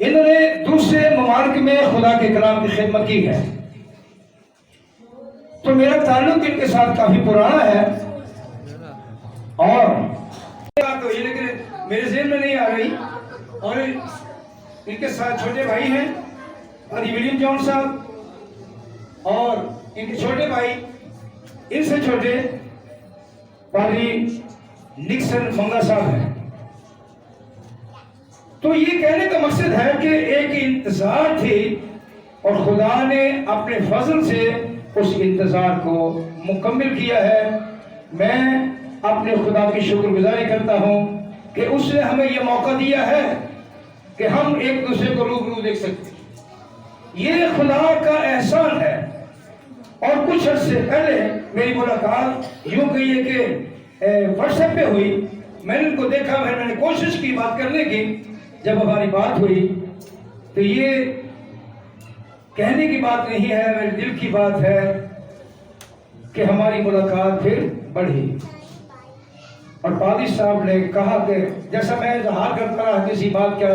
इन्होंने दूसरे ममालिक में खुदा के कलाम की खिदमत की है, तो मेरा ताल्लुक इनके साथ काफी पुराना है। और तो ये लेकिन मेरे ज़हन में नहीं आ रही। और इनके साथ छोटे भाई हैं पादी विलियम जॉन साहब, और इनके छोटे भाई इनसे छोटे पादी निक्सन मंगा साहब हैं। तो ये कहने का मकसद है कि एक इंतजार थी और खुदा ने अपने फजल से उस इंतजार को मुकम्मल किया है। मैं अपने खुदा की शुक्रगुजारी करता हूं कि उसने हमें यह मौका दिया है कि हम एक दूसरे को रूबरू देख सकते। ये खुदा का एहसान है। और कुछ अर्से पहले मेरी मुलाकात यूं कहिए कि व्हाट्सएप पे हुई। मैंने उनको देखा, मैंने कोशिश की बात करने की। जब हमारी बात हुई तो ये कहने की बात नहीं है, मेरे दिल की बात है कि हमारी मुलाकात फिर बढ़ी। और पादी साहब ने कहा कि जैसा मैं इजहार करता रहा किसी बात का,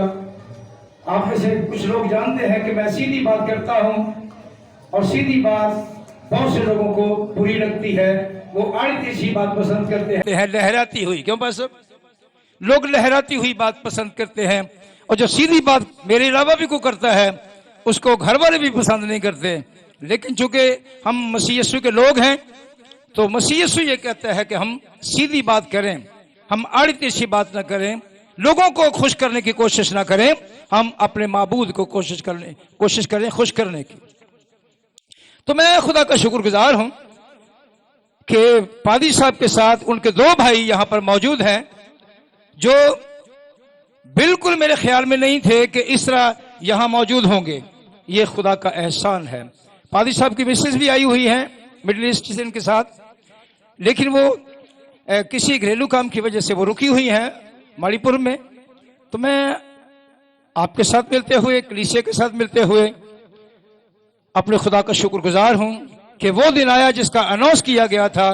आप में से कुछ लोग जानते हैं कि मैं सीधी बात करता हूं, और सीधी बात बहुत से लोगों को बुरी लगती है। वो आड़ी सी बात पसंद करते हैं, लहराती हुई। क्यों बस लोग लहराती हुई बात पसंद करते हैं, और जो सीधी बात मेरे अलावा भी कोई करता है उसको घर वाले भी पसंद नहीं करते। लेकिन चूंकि हम मसीह यीशु के लोग हैं, तो मसीह यीशु ये कहता है कि हम सीधी बात करें, हम आड़ी तेजी बात ना करें, लोगों को खुश करने की कोशिश ना करें, हम अपने माबूद को कोशिश करें खुश करने की। तो मैं खुदा का शुक्रगुजार हूं कि पादी साहब के साथ उनके दो भाई यहां पर मौजूद हैं, जो बिल्कुल मेरे ख्याल में नहीं थे कि इस तरह यहां मौजूद होंगे। ये खुदा का एहसान है। पादी साहब की मिसेस भी आई हुई हैं मिडिल ईस्ट से इनके साथ, लेकिन वो किसी घरेलू काम की वजह से वो रुकी हुई हैं मणिपुर में। तो मैं आपके साथ मिलते हुए, कलीसिया के साथ मिलते हुए अपने खुदा का शुक्रगुजार हूं कि वो दिन आया जिसका अनाउंस किया गया था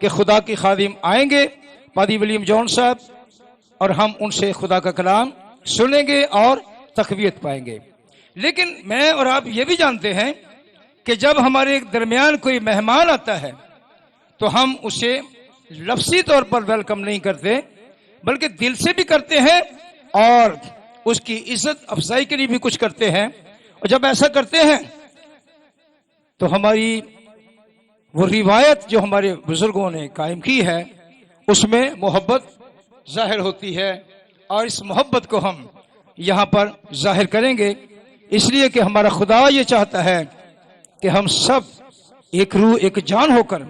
कि खुदा की खादिम आएंगे, पादी विलियम जॉन साहब, और हम उनसे खुदा का कलाम सुनेंगे और तकवीयत पाएंगे। लेकिन मैं और आप ये भी जानते हैं कि जब हमारे दरमियान कोई मेहमान आता है तो हम उसे लफ्जी तौर पर वेलकम नहीं करते, बल्कि दिल से भी करते हैं और उसकी इज्जत अफजाई के लिए भी कुछ करते हैं। और जब ऐसा करते हैं तो हमारी वो रिवायत जो हमारे बुजुर्गों ने कायम की है उसमें मोहब्बत जाहिर होती है, और इस मोहब्बत को हम यहाँ पर जाहिर करेंगे, इसलिए कि हमारा खुदा ये चाहता है कि हम सब एक रूह एक जान होकर।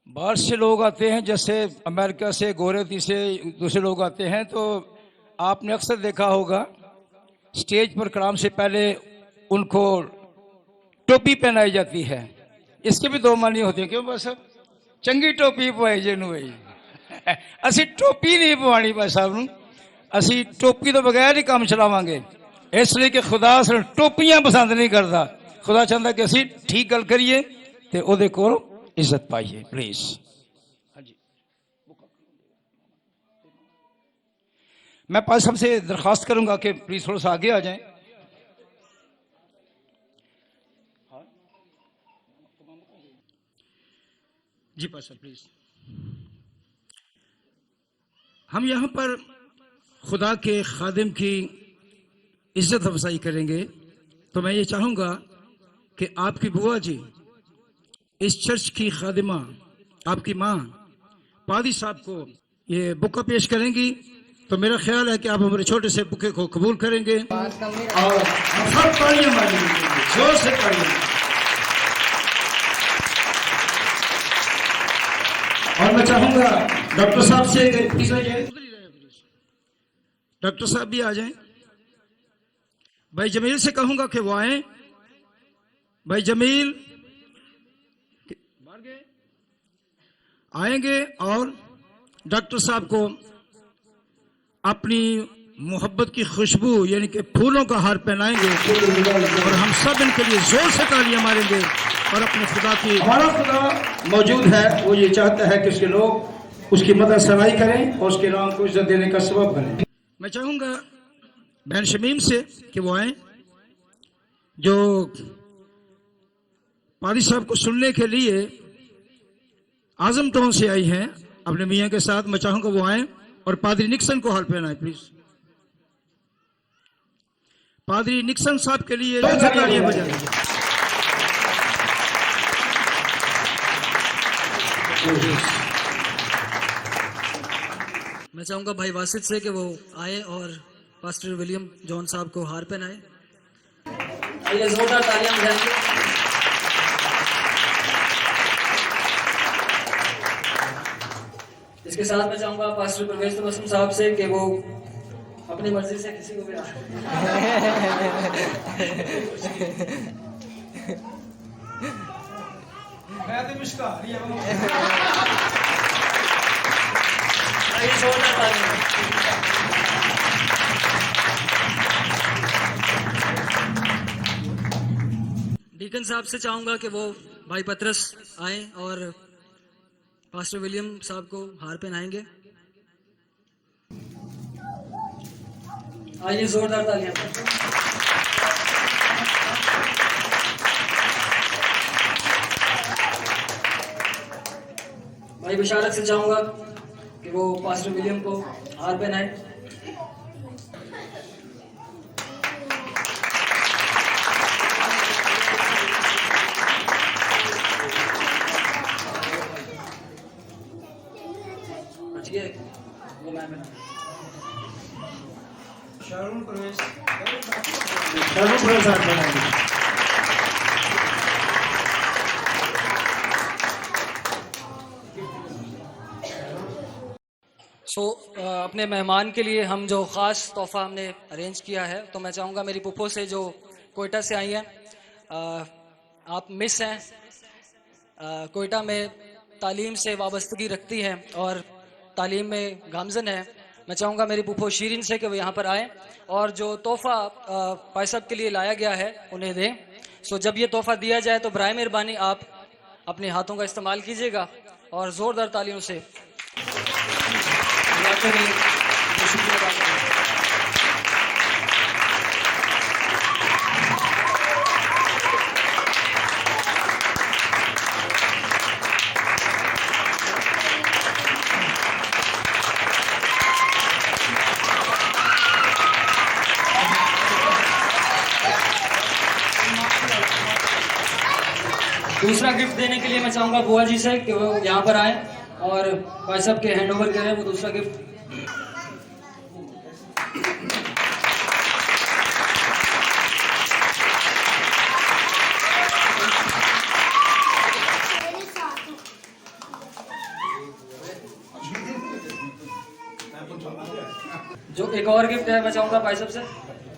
बाहर से लोग आते हैं, जैसे अमेरिका से, गोरेती से दूसरे लोग आते हैं, तो आपने अक्सर देखा होगा स्टेज पर कलाम से पहले उनको टोपी पहनाई जाती है। इसके भी दो मानी होती है। क्यों बस चंगी टोपी पवाई जेनू भाई असी टोपी नहीं पवानी बस साहब, असी टोपी तो बगैर ही काम चलावांगे, इसलिए कि खुदा सिर्फ टोपियां पसंद नहीं करता। खुदा चाहता कि असी ठीक गल करिए ते ओदे कोल इज्जत पाइए। प्लीज हाँ जी, मैं पास सबसे दरखास्त करूंगा कि प्लीज थोड़ा सा आगे आ जाएं। जी पास प्लीज। हम यहाँ पर खुदा के खादिम की इज्जत अफजाई करेंगे, तो मैं ये चाहूंगा कि आपकी बुआ जी इस चर्च की खादिमा, आपकी माँ पादी साहब को ये बुका पेश करेंगी। तो मेरा ख्याल है कि आप हमारे छोटे से बुके को कबूल करेंगे और सब तालियां मारेंगे, जोर से तालियां। और मैं चाहूंगा डॉक्टर साहब से प्लीज आ जाए, डॉक्टर साहब भी आ जाएं। भाई जमील से कहूंगा कि वो आए। भाई जमील आएंगे और डॉक्टर साहब को अपनी मोहब्बत की खुशबू यानी कि फूलों का हार पहनाएंगे, और हम सब इनके लिए जोर से तालियां मारेंगे। और अपने खुदा की, हमारा खुदा मौजूद है, वो ये चाहता है कि उसके लोग उसकी मदद सराई करें और उसके नाम को इज्जत देने का सबब बने। मैं चाहूंगा बहन शमीम से कि वो आए, जो पादी साहब को सुनने के लिए आजम टाउन से आई हैं अपने मियाँ के साथ। मैं चाहूंगा वो आए और पादरी निक्सन को हाल पहनाए प्लीज। पादरी निक्सन साहब के लिए तालियां बजाएं। मैं चाहूंगा भाई वासिद से कि वो आए और पास्टर विलियम जॉन साहब को हार पहनाए। आइए जोरदार तालियां बजाएंगे। इसके साथ मैं चाहूंगा पास्टर परवेज तबस्सुम साहब से कि वो अपनी मर्जी से किसी को भी डीकन साहब से चाहूंगा कि वो भाई पतरस आए और पास्टर विलियम साहब को हार पहनाएंगे। आइए जोरदार तालियां। भाई बिशारत से चाहूंगा कि वो पास्टर विलियम को हार पहनाए। वो मैं पहना शारून प्रवेश साहब बनाएंगे। अपने मेहमान के लिए हम जो ख़ास तोहफा हमने अरेंज किया है, तो मैं चाहूँगा मेरी पुप्पो से जो कोयटा से आई हैं, आप मिस हैं, कोयटा में तालीम से वाबस्तगी रखती हैं और तालीम में गामजन है। मैं चाहूँगा मेरी पुप्पो शीरिन से कि वो यहाँ पर आए और जो तोहफा भाई साहब के लिए लाया गया है उन्हें दें। जब ये तोहफा दिया जाए तो बराए मेहरबानी आप अपने हाथों का इस्तेमाल कीजिएगा और ज़ोरदार तालियों से दूसरा गिफ्ट देने के लिए मैं चाहूंगा बुआ जी से कि वो यहाँ पर आए और भाई साहब के हैंड ओवर करें वो दूसरा गिफ्ट। जो एक और गिफ्ट है मैं चाहूंगा भाई साहब से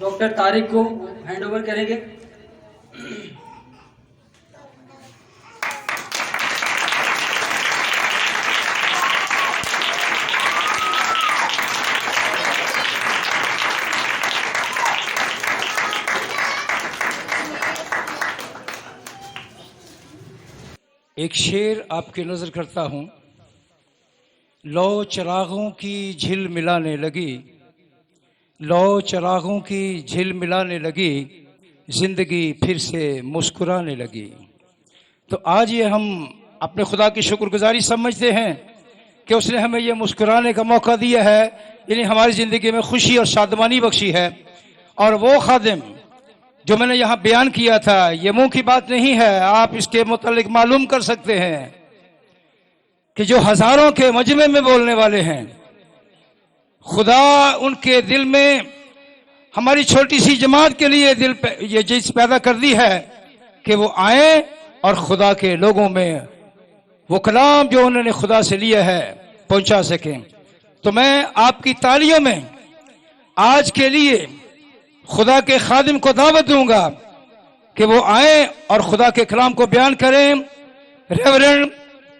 डॉक्टर तारिक को हैंड ओवर करेंगे। एक शेर आपकी नजर करता हूं। लो चिरागों की झिल मिलाने लगी, लो चिरागों की झिल मिलाने लगी, जिंदगी फिर से मुस्कुराने लगी। तो आज ये हम अपने खुदा की शुक्रगुजारी समझते हैं कि उसने हमें ये मुस्कुराने का मौका दिया है, यानी हमारी जिंदगी में खुशी और शादमानी बख्शी है। और वो खादिम जो मैंने यहाँ बयान किया था, ये मुंह की बात नहीं है, आप इसके मुतालिक मालूम कर सकते हैं कि जो हजारों के मजमे में बोलने वाले हैं, खुदा उनके दिल में हमारी छोटी सी जमात के लिए ये चीज पैदा कर दी है कि वो आए और खुदा के लोगों में वो कलाम जो उन्होंने खुदा से लिया है पहुंचा सकें। तो मैं आपकी तालियों में आज के लिए खुदा के खादिम को दावत दूंगा कि वो आए और खुदा के कलाम को बयान करें। रेवरेंड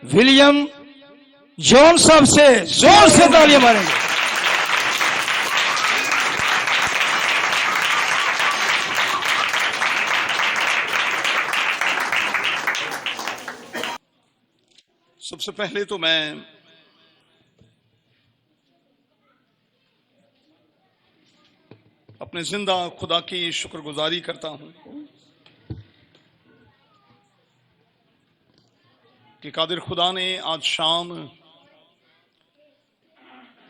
विलियम जॉन साहब से जोर से तालियां मारेंगे। सबसे पहले तो मैं अपने जिंदा खुदा की शुक्रगुजारी करता हूं कि कादिर खुदा ने आज शाम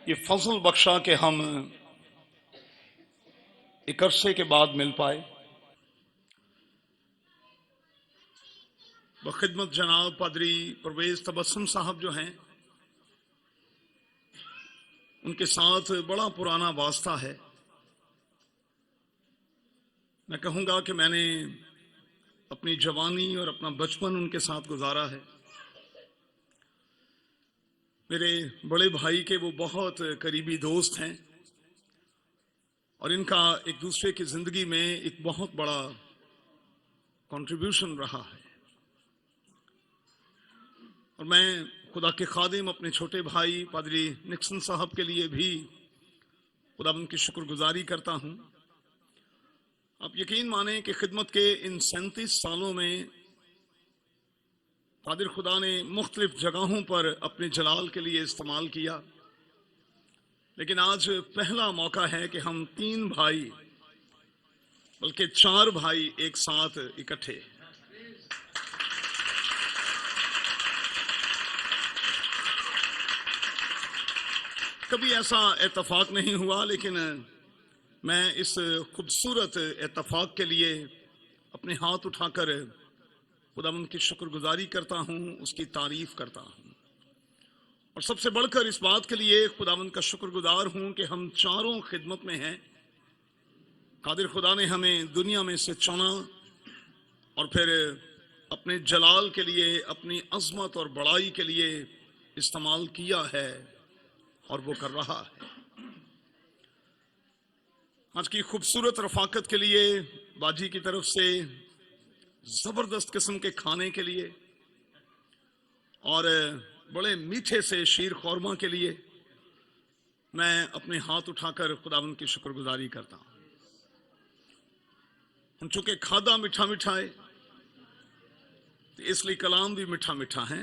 ये फजल बख्शा कि हम एक अरसे के बाद मिल पाए। बखिदमत जनाब पादरी परवेज तबस्सुम साहब जो हैं, उनके साथ बड़ा पुराना वास्ता है। मैं कहूंगा कि मैंने अपनी जवानी और अपना बचपन उनके साथ गुजारा है। मेरे बड़े भाई के वो बहुत करीबी दोस्त हैं और इनका एक दूसरे की जिंदगी में एक बहुत बड़ा कंट्रीब्यूशन रहा है। और मैं खुदा के खादिम अपने छोटे भाई पादरी निक्सन साहब के लिए भी खुदा उनकी शुक्रगुजारी करता हूं। आप यकीन माने कि खिदमत के इन 37 सालों में कादिर खुदा ने मुख्तलिफ जगहों पर अपने जलाल के लिए इस्तेमाल किया, लेकिन आज पहला मौका है कि हम 3 भाई बल्कि 4 भाई एक साथ इकट्ठे। कभी ऐसा इत्तेफाक नहीं हुआ, लेकिन मैं इस खूबसूरत इत्तेफाक के लिए अपने हाथ उठाकर खुदावंद की शुक्रगुजारी करता हूं, उसकी तारीफ करता हूं। और सबसे बढ़कर इस बात के लिए खुदावंद का शुक्रगुजार हूं कि हम चारों खिदमत में हैं। कादिर खुदा ने हमें दुनिया में से चुना और फिर अपने जलाल के लिए, अपनी अजमत और बड़ाई के लिए इस्तेमाल किया है और वो कर रहा है। आज की खूबसूरत रफाकत के लिए, बाजी की तरफ से जबरदस्त किस्म के खाने के लिए और बड़े मीठे से शीर खौरमा के लिए मैं अपने हाथ उठाकर खुदावंद की शुक्रगुजारी करता हूं। चूंकि खादा मीठा मीठा है, तो इसलिए कलाम भी मीठा मीठा है,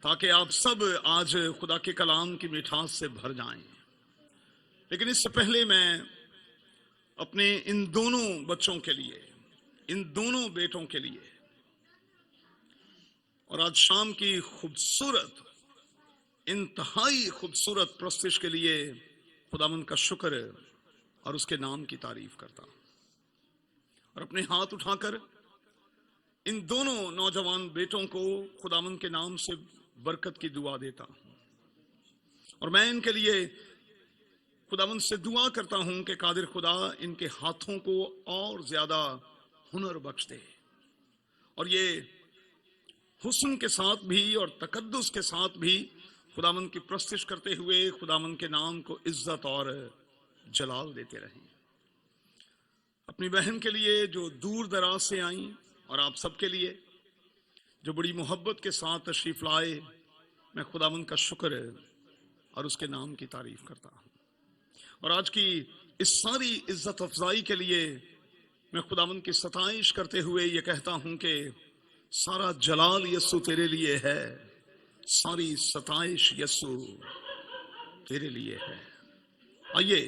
ताकि आप सब आज खुदा के कलाम की मिठास से भर जाएं। लेकिन इससे पहले मैं अपने इन दोनों बच्चों के लिए, इन दोनों बेटों के लिए और आज शाम की खूबसूरत, इंतहाई खूबसूरत प्रस्तुति के लिए खुदावंद का शुक्र और उसके नाम की तारीफ करता हूं। और अपने हाथ उठाकर इन दोनों नौजवान बेटों को खुदावंद के नाम से बरकत की दुआ देता हूं। और मैं इनके लिए खुदावंद से दुआ करता हूं कि कादिर खुदा इनके हाथों को और ज्यादा हुनर बख्श दे और ये हुस्न के साथ भी और तकद्दुस के साथ भी खुदावंद की प्रस्तुति करते हुए खुदावंद के नाम को इज्जत और जलाल देते रहें। अपनी बहन के लिए जो दूर दराज से आई और आप सबके लिए जो बड़ी मोहब्बत के साथ तशरीफ लाए, मैं खुदावंद का शुक्र और उसके नाम की तारीफ करता हूं। और आज की इस सारी इज्जत अफजाई के लिए मैं खुदावंद की सताइश करते हुए ये कहता हूं कि सारा जलाल यस्सु तेरे लिए है, सारी सताइश यस्सु तेरे लिए है। आइए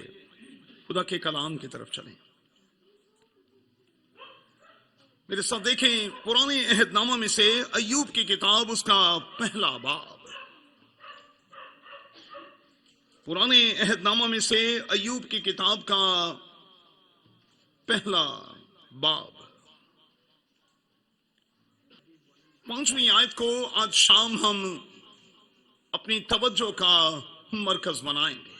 खुदा के कलाम की तरफ चलें। मेरे साथ देखें पुराने अहदनामा में से अय्यूब की किताब, उसका पहला बाब। पुराने अहदनामा में से अय्यूब की किताब का पहला बाब, 5वीं आयत को आज शाम हम अपनी तवज्जो का मरकज बनाएंगे।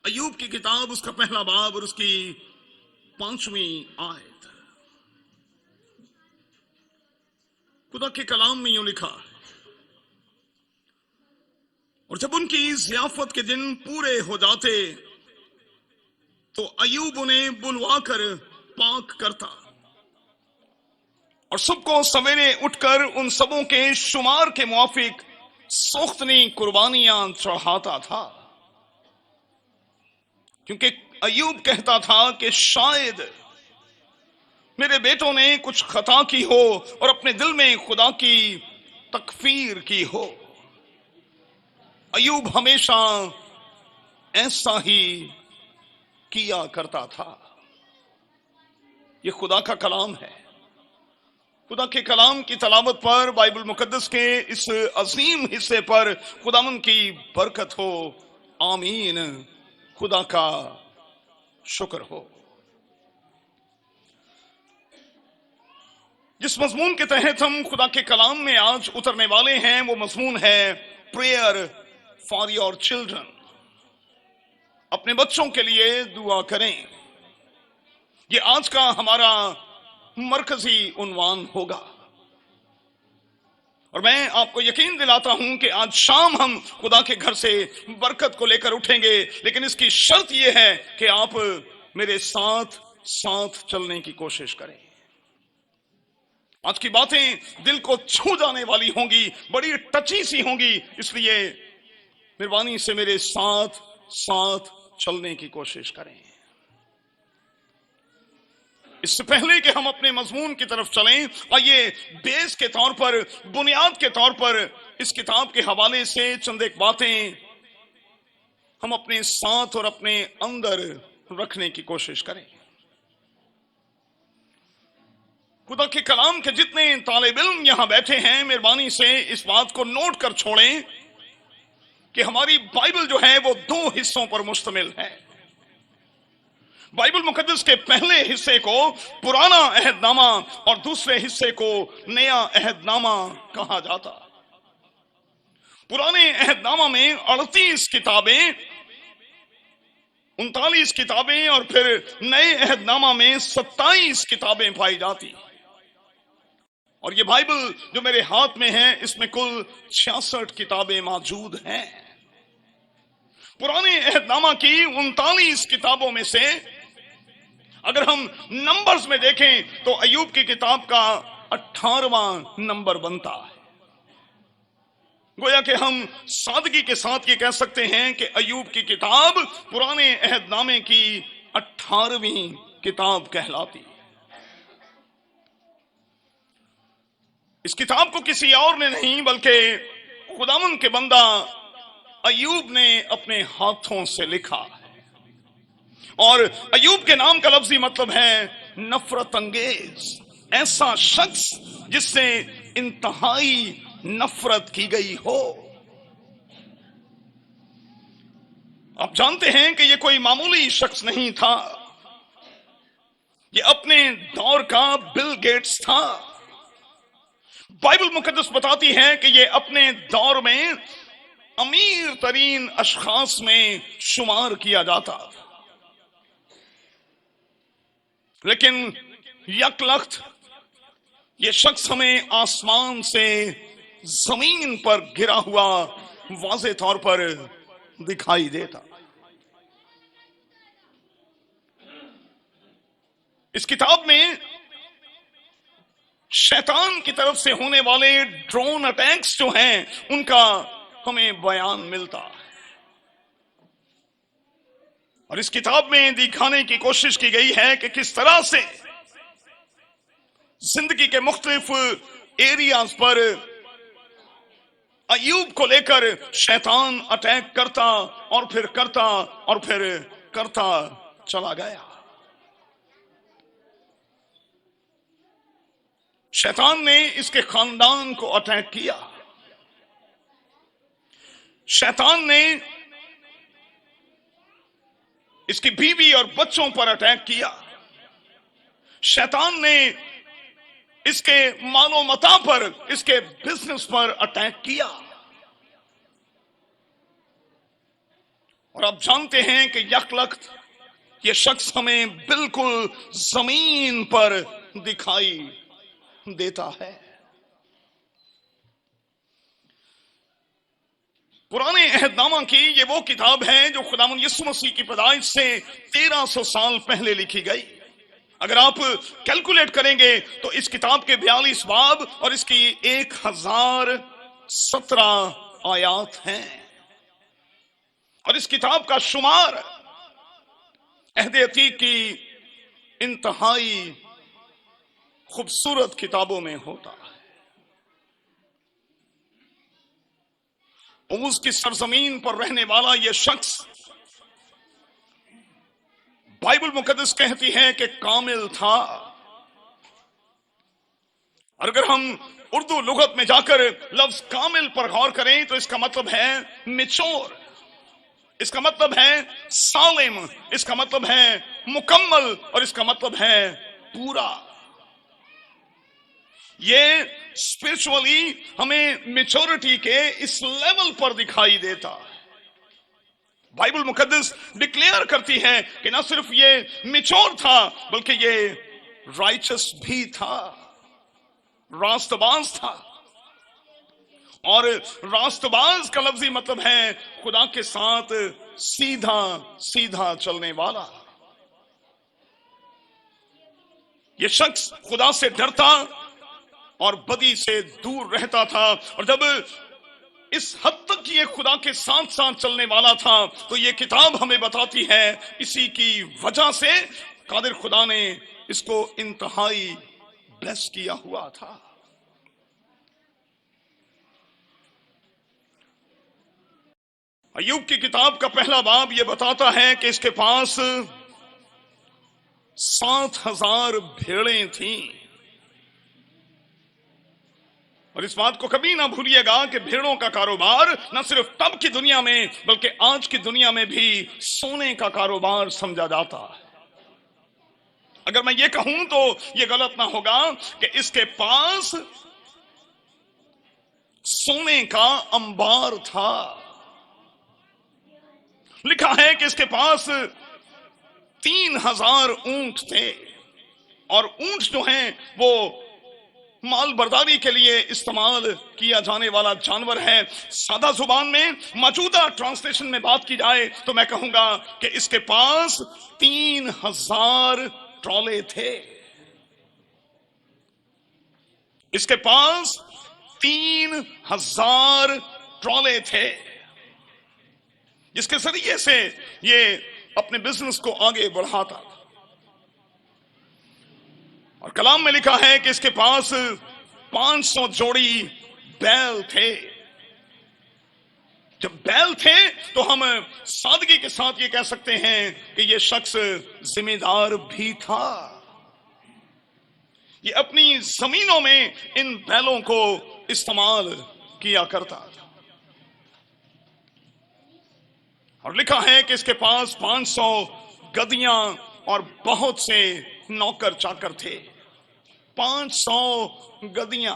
अय्यूब की किताब, उसका पहला बाब और उसकी 5वीं आयत। खुदा के कलाम में यूं लिखा है, और जब उनकी जियाफत के दिन पूरे हो जाते तो अय्यूब उन्हें बुलवाकर पाक करता और सबको सवेरे उठकर उन सबों के शुमार के मुआफिक सोख्तनी कुर्बानियां चढ़ाता था, क्योंकि अय्यूब कहता था कि शायद मेरे बेटों ने कुछ खता की हो और अपने दिल में खुदा की तकफीर की हो। अय्यूब हमेशा ऐसा ही किया करता था। ये खुदा का कलाम है। खुदा के कलाम की तलावत पर, बाइबल मुकद्दस के इस अजीम हिस्से पर खुदावन की बरकत हो। आमीन। खुदा का शुक्र हो। जिस मजमून के तहत हम खुदा के कलाम में आज उतरने वाले हैं वो मजमून है प्रेयर फॉर योर चिल्ड्रन। अपने बच्चों के लिए दुआ करें। ये आज का हमारा मरकजी उन्वान होगा। और मैं आपको यकीन दिलाता हूं कि आज शाम हम खुदा के घर से बरकत को लेकर उठेंगे, लेकिन इसकी शर्त यह है कि आप मेरे साथ साथ चलने की कोशिश करें। आज की बातें दिल को छू जाने वाली होंगी, बड़ी टची सी होंगी, इसलिए मेहरबानी से मेरे साथ साथ चलने की कोशिश करें। इससे पहले कि हम अपने मजमून की तरफ चलें, आइए बेस के तौर पर, बुनियाद के तौर पर इस किताब के हवाले से चंद एक बातें हम अपने साथ और अपने अंदर रखने की कोशिश करें। खुदा के कलाम के जितने तालिब इल्म यहां बैठे हैं, मेहरबानी से इस बात को नोट कर छोड़ें कि हमारी बाइबल जो है वो दो हिस्सों पर मुश्तमिल है। बाइबल मुकद्दस के पहले हिस्से को पुराना अहदनामा और दूसरे हिस्से को नया अहदनामा कहा जाता। पुराने अहदनामा में 38 किताबें, 39 किताबें और फिर नए अहदनामा में 27 किताबें पाई जाती। और ये बाइबल जो मेरे हाथ में है, इसमें कुल 66 किताबें मौजूद हैं। पुराने अहदनामा की 39 किताबों में से अगर हम नंबर्स में देखें तो अय्यूब की किताब का 18वां नंबर बनता है। गोया कि हम सादगी के साथ ये कह सकते हैं कि अय्यूब की किताब पुराने अहदनामे की 18वीं किताब कहलाती है। इस किताब को किसी और ने नहीं बल्कि खुदावन के बंदा अय्यूब ने अपने हाथों से लिखा। और अय्यूब के नाम का लफ्जी मतलब है नफरत अंगेज, ऐसा शख्स जिससे इंतहाई नफरत की गई हो। आप जानते हैं कि यह कोई मामूली शख्स नहीं था। यह अपने दौर का बिल गेट्स था। बाइबल मुकद्दस बताती है कि यह अपने दौर में अमीर तरीन अशखास में शुमार किया जाता था। लेकिन यकलख्त यह शख्स हमें आसमान से जमीन पर गिरा हुआ वाज़े तौर पर दिखाई देता। इस किताब में शैतान की तरफ से होने वाले ड्रोन अटैक्स जो हैं, उनका हमें बयान मिलता है। और इस किताब में दिखाने की कोशिश की गई है कि किस तरह से जिंदगी के मुख्तलिफ एरियाज पर अय्यूब को लेकर शैतान अटैक करता और फिर करता और फिर करता चला गया। शैतान ने इसके खानदान को अटैक किया। शैतान ने इसकी बीवी और बच्चों पर अटैक किया। शैतान ने इसके मानो मता पर, इसके बिजनेस पर अटैक किया। और आप जानते हैं कि यकलख्त ये शख्स हमें बिल्कुल जमीन पर दिखाई देता है। पुराने अहदनामा की ये वो किताब है जो खुदावंद यीशु मसीह की पैदाइश से 1300 साल पहले लिखी गई। अगर आप कैलकुलेट करेंगे तो इस किताब के 42 बाब और इसकी 1017 आयात हैं। और इस किताब का शुमार अहद अतीक की इंतहाई खूबसूरत किताबों में होता है। उसकी सरजमीन पर रहने वाला यह शख्स बाइबल मुकद्दस कहती है कि कामिल था। और अगर हम उर्दू लुगत में जाकर लफ्ज कामिल पर गौर करें तो इसका मतलब है मिच्योर, इसका मतलब है सालिम, इसका मतलब है मुकम्मल, और इसका मतलब है पूरा। ये स्पिरिचुअली हमें मेच्योरिटी के इस लेवल पर दिखाई देता है। बाइबल मुकद्दस डिक्लेयर करती है कि ना सिर्फ ये मेच्योर था बल्कि ये राइचस भी था, रास्तबाज था। और रास्तबाज का लफ्जी मतलब है खुदा के साथ सीधा सीधा चलने वाला। ये शख्स खुदा से डरता और बदी से दूर रहता था। और जब इस हद तक ये खुदा के साथ साथ चलने वाला था तो ये किताब हमें बताती है इसी की वजह से कादिर खुदा ने इसको इंतहाई ब्लेस किया हुआ था। अय्यूब की किताब का पहला बाब यह बताता है कि इसके पास 7,000 भेड़ें थीं। और इस बात को कभी ना भूलिएगा कि भेड़ों का कारोबार न सिर्फ तब की दुनिया में बल्कि आज की दुनिया में भी सोने का कारोबार समझा जाता है। अगर मैं ये कहूं तो ये गलत ना होगा कि इसके पास सोने का अंबार था। लिखा है कि इसके पास 3,000 ऊंट थे। और ऊंट जो हैं वो माल बर्दारी के लिए इस्तेमाल किया जाने वाला जानवर है। सादा जुबान में मौजूदा ट्रांसलेशन में बात की जाए तो मैं कहूंगा कि इसके पास 3,000 ट्रॉले थे। इसके पास 3,000 ट्रॉले थे जिसके जरिए से ये अपने बिजनेस को आगे बढ़ाता था। और कलाम में लिखा है कि इसके पास 500 जोड़ी बैल थे। जब बैल थे तो हम सादगी के साथ ये कह सकते हैं कि ये शख्स जिम्मेदार भी था। ये अपनी जमीनों में इन बैलों को इस्तेमाल किया करता था। और लिखा है कि इसके पास 500 गधियां और बहुत से नौकर चाकर थे। 500 गधियां।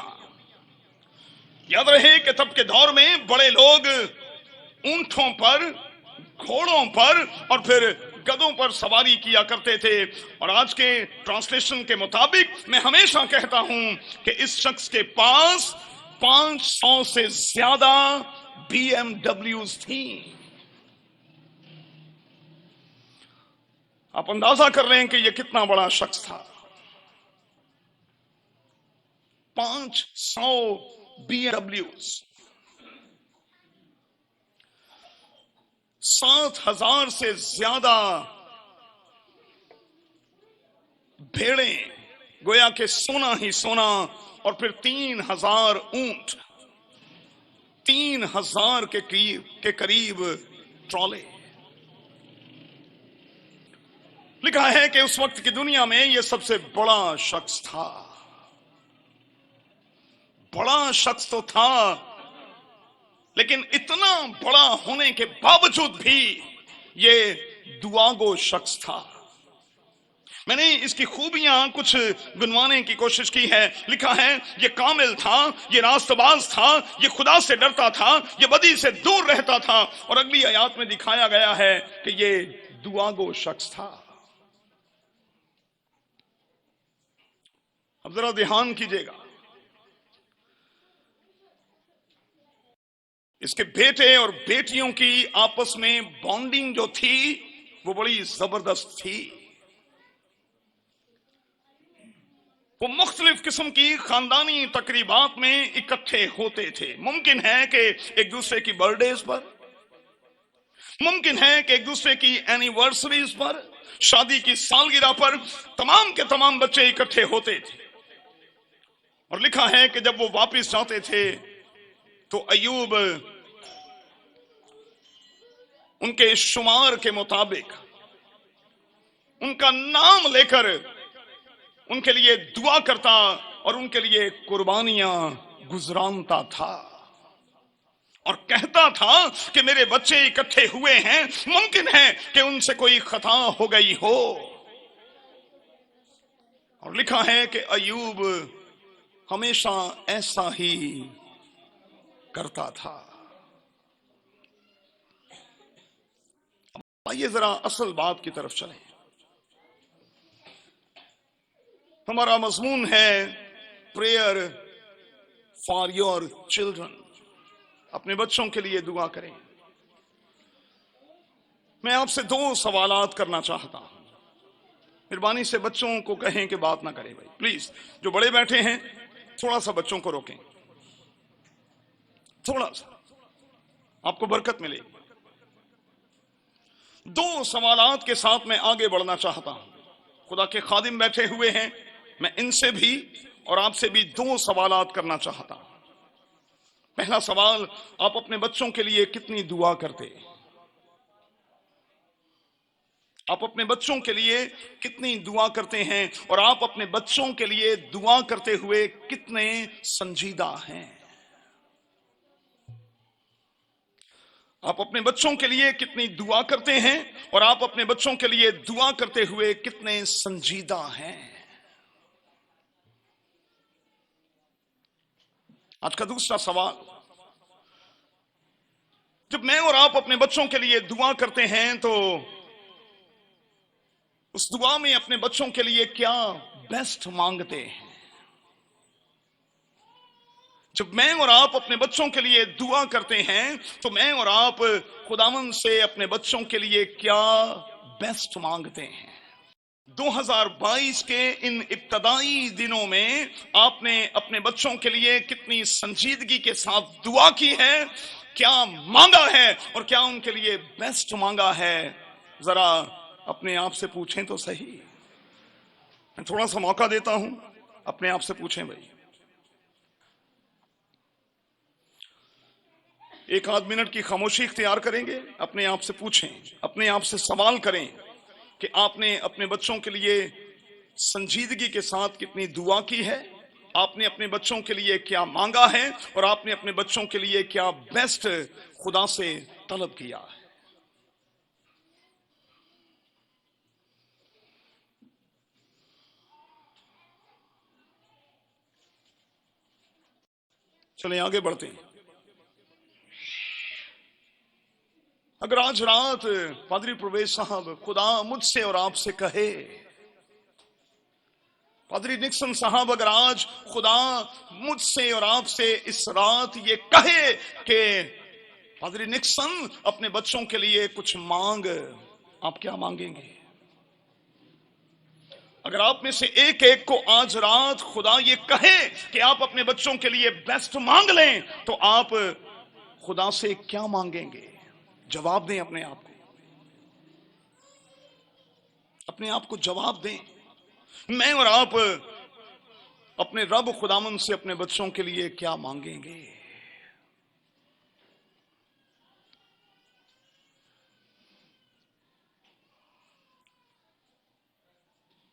याद रहे कि तब के दौर में बड़े लोग ऊंटों पर, घोड़ों पर और फिर गधों पर सवारी किया करते थे। और आज के ट्रांसलेशन के मुताबिक मैं हमेशा कहता हूं कि इस शख्स के पास 500 से ज्यादा BMWs थी। आप अंदाजा कर रहे हैं कि यह कितना बड़ा शख्स था। 500 BMWs, 7,000 से ज्यादा भेड़ें, गोया के सोना ही सोना, और फिर 3,000 ऊंट, 3,000 के करीब ट्रॉले। लिखा है कि उस वक्त की दुनिया में यह सबसे बड़ा शख्स था। बड़ा शख्स तो था, लेकिन इतना बड़ा होने के बावजूद भी यह दुआगो शख्स था। मैंने इसकी खूबियां कुछ गुनवाने की कोशिश की है। लिखा है ये कामिल था, ये रास्तबाज था, ये खुदा से डरता था, ये बदी से दूर रहता था। और अगली आयत में दिखाया गया है कि ये दुआगो शख्स था। अब जरा ध्यान कीजिएगा, इसके बेटे और बेटियों की आपस में बॉन्डिंग जो थी वो बड़ी जबरदस्त थी। वो मुख्तलिफ किस्म की खानदानी तकरीबात में इकट्ठे होते थे। मुमकिन है कि एक दूसरे की बर्थडेज पर, मुमकिन है कि एक दूसरे की एनिवर्सरीज पर, शादी की सालगिरह पर तमाम के तमाम बच्चे इकट्ठे होते थे। और लिखा है कि जब वो वापस जाते थे तो अय्यूब उनके शुमार के मुताबिक उनका नाम लेकर उनके लिए दुआ करता और उनके लिए कुर्बानियां गुजरानता था और कहता था कि मेरे बच्चे इकट्ठे हुए हैं, मुमकिन है कि उनसे कोई खता हो गई हो। और लिखा है कि अयूब हमेशा ऐसा ही करता था। आइए जरा असल बात की तरफ चलें। हमारा मजमून है प्रेयर फॉर योर चिल्ड्रन, अपने बच्चों के लिए दुआ करें। मैं आपसे 2 सवालात करना चाहता हूं। मेहरबानी से बच्चों को कहें कि बात ना करें भाई, प्लीज। जो बड़े बैठे हैं थोड़ा सा बच्चों को रोकें, थोड़ा सा, आपको बरकत मिलेगी। 2 सवालात के साथ मैं आगे बढ़ना चाहता हूं। खुदा के खादिम बैठे हुए हैं, मैं इनसे भी और आपसे भी 2 सवालात करना चाहता हूं। पहला सवाल, आप अपने बच्चों के लिए कितनी दुआ करते हैं? आप अपने बच्चों के लिए कितनी दुआ करते हैं और आप अपने बच्चों के लिए दुआ करते हुए कितने संजीदा हैं? आप अपने बच्चों के लिए कितनी दुआ करते हैं और आप अपने बच्चों के लिए दुआ करते हुए कितने संजीदा हैं? आज का दूसरा सवाल, जब मैं और आप अपने बच्चों के लिए दुआ करते हैं तो उस दुआ में अपने बच्चों के लिए क्या बेस्ट मांगते हैं? जब मैं और आप अपने बच्चों के लिए दुआ करते हैं तो मैं और आप खुदावंद से अपने बच्चों के लिए क्या बेस्ट मांगते हैं? 2022 के इन इब्तदाई दिनों में आपने अपने बच्चों के लिए कितनी संजीदगी के साथ दुआ की है, क्या मांगा है और क्या उनके लिए बेस्ट मांगा है? जरा अपने आप से पूछें तो सही। मैं थोड़ा सा मौका देता हूं, अपने आप से पूछें भाई। 1 आध मिनट की खामोशी इख्तियार करेंगे, अपने आप से पूछें, अपने आप से सवाल करें कि आपने अपने बच्चों के लिए संजीदगी के साथ कितनी दुआ की है, आपने अपने बच्चों के लिए क्या मांगा है और आपने अपने बच्चों के लिए क्या बेस्ट खुदा से तलब किया है। चलें आगे बढ़ते हैं। अगर आज रात पादरी प्रवेश साहब खुदा मुझसे और आपसे कहे, पादरी निक्सन साहब अगर आज खुदा मुझसे और आपसे इस रात ये कहे कि पादरी निक्सन अपने बच्चों के लिए कुछ मांग, आप क्या मांगेंगे? अगर आप में से एक एक को आज रात खुदा ये कहे कि आप अपने बच्चों के लिए बेस्ट मांग लें तो आप खुदा से क्या मांगेंगे? जवाब दें अपने आप को, अपने आप को जवाब दें। मैं और आप अपने रब खुदामंद से अपने बच्चों के लिए क्या मांगेंगे?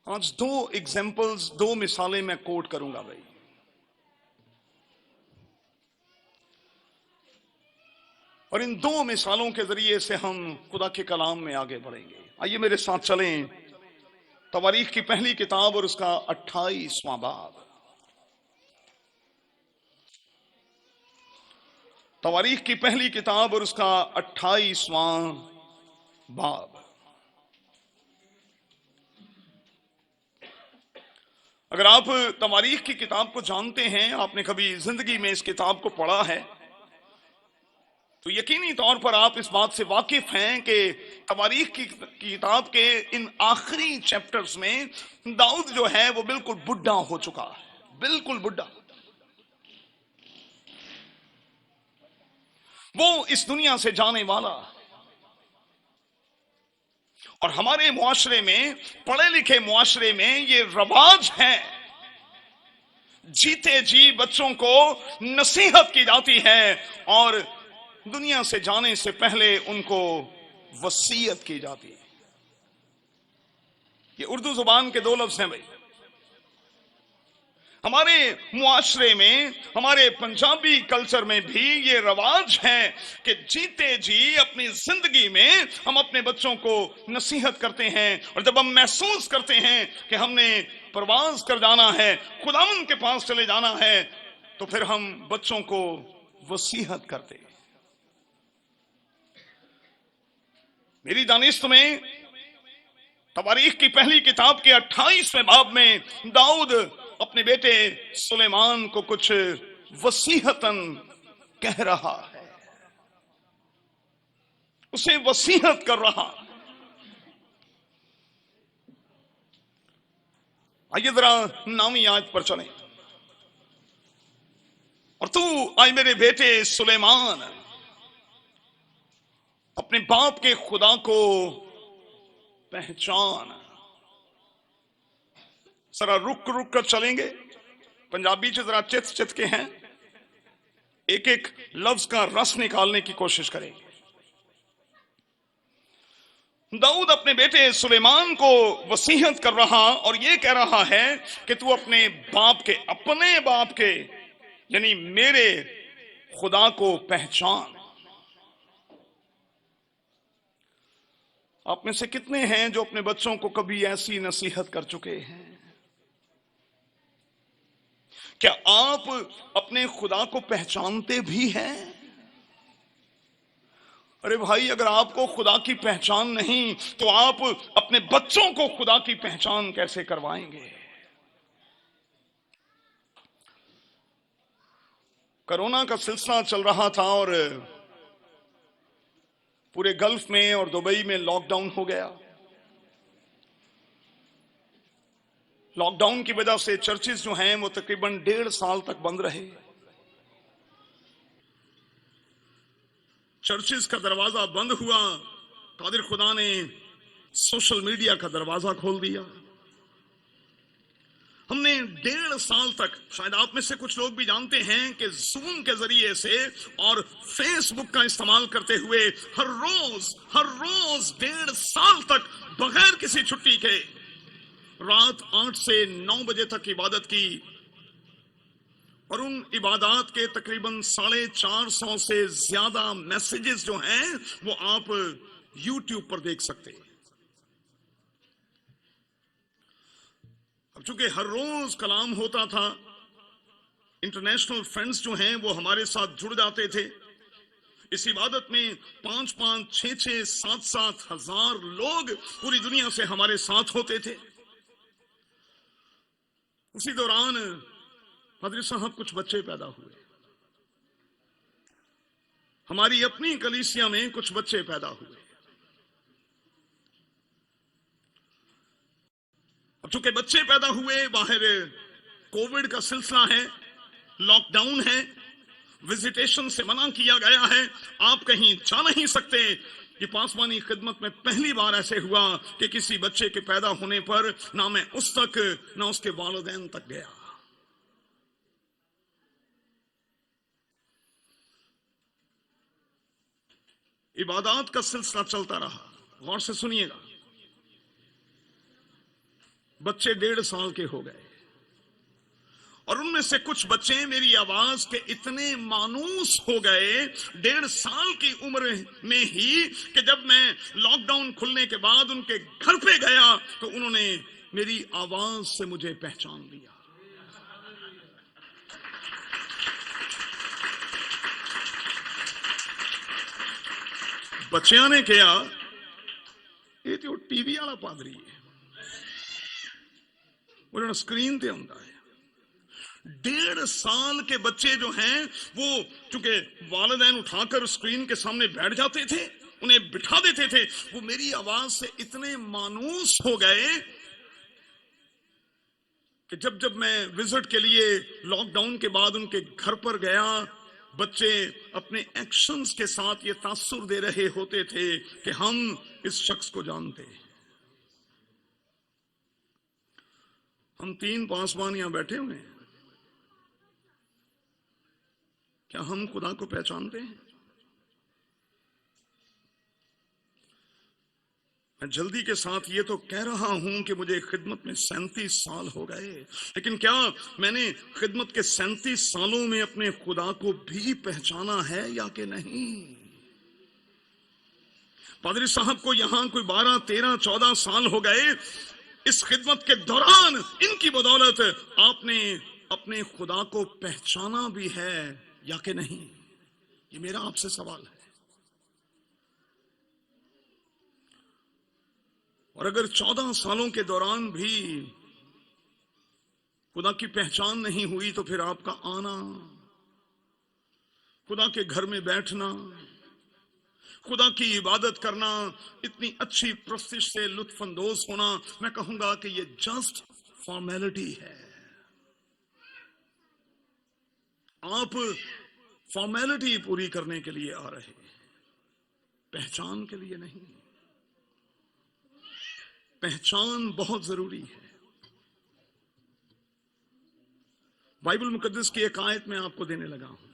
आज 2 एग्जाम्पल्स, 2 मिसालें मैं कोट करूंगा भाई। और इन 2 मिसालों के जरिए से हम खुदा के कलाम में आगे बढ़ेंगे। आइए मेरे साथ चलें तवारीख की पहली किताब और उसका 28वां बाब। तवारीख की पहली किताब और उसका 28वां बाब। अगर आप तवारीख की किताब को जानते हैं, आपने कभी जिंदगी में इस किताब को पढ़ा है, तो यकीनी तौर पर आप इस बात से वाकिफ हैं कि तवारीख की किताब के इन आखिरी चैप्टर्स में दाऊद जो है वो बिल्कुल बुढ़ा हो चुका है, बिल्कुल बुढ़ा। वो इस दुनिया से जाने वाला। और हमारे मुआशरे में, पढ़े लिखे मुआशरे में ये रवाज है, जीते जी बच्चों को नसीहत की जाती है और दुनिया से जाने से पहले उनको वसीयत की जाती है। ये उर्दू जुबान के दो लफ्ज हैं भाई। हमारे मुआशरे में, हमारे पंजाबी कल्चर में भी ये रवाज है कि जीते जी अपनी जिंदगी में हम अपने बच्चों को नसीहत करते हैं, और जब हम महसूस करते हैं कि हमने प्रवास कर जाना है, खुदावंद के पास चले जाना है, तो फिर हम बच्चों को वसीयत करते हैं। मेरी दानिश में तवारीख की पहली किताब के 28वें बाब में दाऊद अपने बेटे सुलेमान को कुछ वसीहतन कह रहा है, उसे वसीहत कर रहा। आइए जरा 9वीं आयत पर चलें। और तू आए मेरे बेटे सुलेमान, अपने बाप के खुदा को पहचान। जरा रुक रुक कर चलेंगे, पंजाबी से जरा चित चित के हैं, एक एक लफ्ज का रस निकालने की कोशिश करेंगे। दाऊद अपने बेटे सुलेमान को वसीयत कर रहा और यह कह रहा है कि तू अपने बाप के यानी मेरे खुदा को पहचान। आप में से कितने हैं जो अपने बच्चों को कभी ऐसी नसीहत कर चुके हैं? क्या आप अपने खुदा को पहचानते भी हैं? अरे भाई, अगर आपको खुदा की पहचान नहीं तो आप अपने बच्चों को खुदा की पहचान कैसे करवाएंगे? कोरोना का सिलसिला चल रहा था और पूरे गल्फ में और दुबई में लॉकडाउन हो गया। लॉकडाउन की वजह से चर्चेस जो हैं वो तकरीबन 1.5 साल तक बंद रहे। चर्चेस का दरवाजा बंद हुआ, कादिर खुदा ने सोशल मीडिया का दरवाजा खोल दिया। हमने 1.5 साल तक, शायद आप में से कुछ लोग भी जानते हैं कि जूम के जरिए से और फेसबुक का इस्तेमाल करते हुए हर रोज 1.5 साल तक बगैर किसी छुट्टी के रात 8 से 9 बजे तक इबादत की, और उन इबादत के तकरीबन 450 से ज्यादा मैसेजेस जो हैं वो आप YouTube पर देख सकते हैं। अब चूंकि हर रोज कलाम होता था, इंटरनेशनल फ्रेंड्स जो हैं वो हमारे साथ जुड़ जाते थे। इस इबादत में 5-5, 6-6, 7-7 हजार लोग पूरी दुनिया से हमारे साथ होते थे। उसी दौरान पादरी साहब कुछ बच्चे पैदा हुए, हमारी अपनी कलीसिया में कुछ बच्चे पैदा हुए। अब चूंकि बच्चे पैदा हुए, बाहर कोविड का सिलसिला है, लॉकडाउन है, विजिटेशन से मना किया गया है, आप कहीं जा नहीं सकते। ये पासवानी खिदमत में पहली बार ऐसे हुआ कि किसी बच्चे के पैदा होने पर ना मैं उस तक ना उसके वालिदैन तक गया। इबादत का सिलसिला चलता रहा। गौर से सुनिएगा, बच्चे 1.5 साल के हो गए और उनमें से कुछ बच्चे मेरी आवाज के इतने मानूस हो गए 1.5 साल की उम्र में ही कि जब मैं लॉकडाउन खुलने के बाद उनके घर पे गया तो उन्होंने मेरी आवाज से मुझे पहचान लिया। बच्चियां ने कहा, ये तो टीवी वाला पादरी है, उन्होंने स्क्रीन पे होता है। 1.5 साल के बच्चे जो हैं वो चूंकि वालिदैन उठाकर स्क्रीन के सामने बैठ जाते थे, उन्हें बिठा देते थे, वो मेरी आवाज से इतने मानूस हो गए कि जब मैं विजिट के लिए लॉकडाउन के बाद उनके घर पर गया, बच्चे अपने एक्शंस के साथ ये तासुर दे रहे होते थे कि हम इस शख्स को जानते हैं। हम 3 पासवान यहां बैठे हुए हैं, क्या हम खुदा को पहचानते हैं? मैं जल्दी के साथ ये तो कह रहा हूं कि मुझे खिदमत में 37 साल हो गए, लेकिन क्या मैंने खिदमत के 37 सालों में अपने खुदा को भी पहचाना है या कि नहीं? पादरी साहब को यहां कोई 12, 13, 14 साल हो गए। इस खिदमत के दौरान इनकी बदौलत आपने अपने खुदा को पहचाना भी है या कि नहीं? ये मेरा आपसे सवाल है। और अगर 14 सालों के दौरान भी खुदा की पहचान नहीं हुई तो फिर आपका आना, खुदा के घर में बैठना, खुदा की इबादत करना, इतनी अच्छी प्रस्तिश से लुत्फानंदोज होना, मैं कहूंगा कि ये जस्ट फॉर्मेलिटी है। आप फॉर्मेलिटी पूरी करने के लिए आ रहे, पहचान के लिए नहीं। पहचान बहुत जरूरी है। बाइबल मुकद्दस की एक आयत में आपको देने लगा हूं।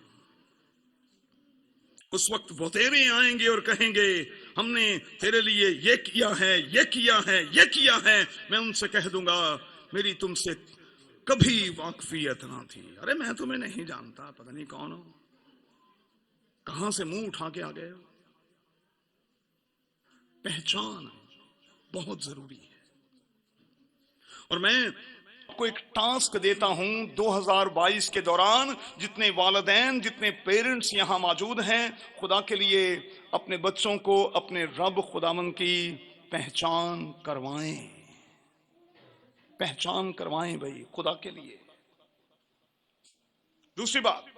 उस वक्त बहुतेरे आएंगे और कहेंगे हमने तेरे लिए ये किया है, ये किया है, ये किया है। मैं उनसे कह दूंगा मेरी तुमसे कभी वाकफियत ना थी। अरे मैं तुम्हें नहीं जानता, पता नहीं कौन हो, कहां से मुंह उठा के आ गए हो। पहचान बहुत जरूरी है। और मैं आपको एक टास्क देता हूं 2022 के दौरान, जितने वालिदैन, जितने पेरेंट्स यहां मौजूद हैं, खुदा के लिए अपने बच्चों को अपने रब खुदावन की पहचान करवाएं। पहचान करवाएं भाई, खुदा के लिए। दूसरी बात,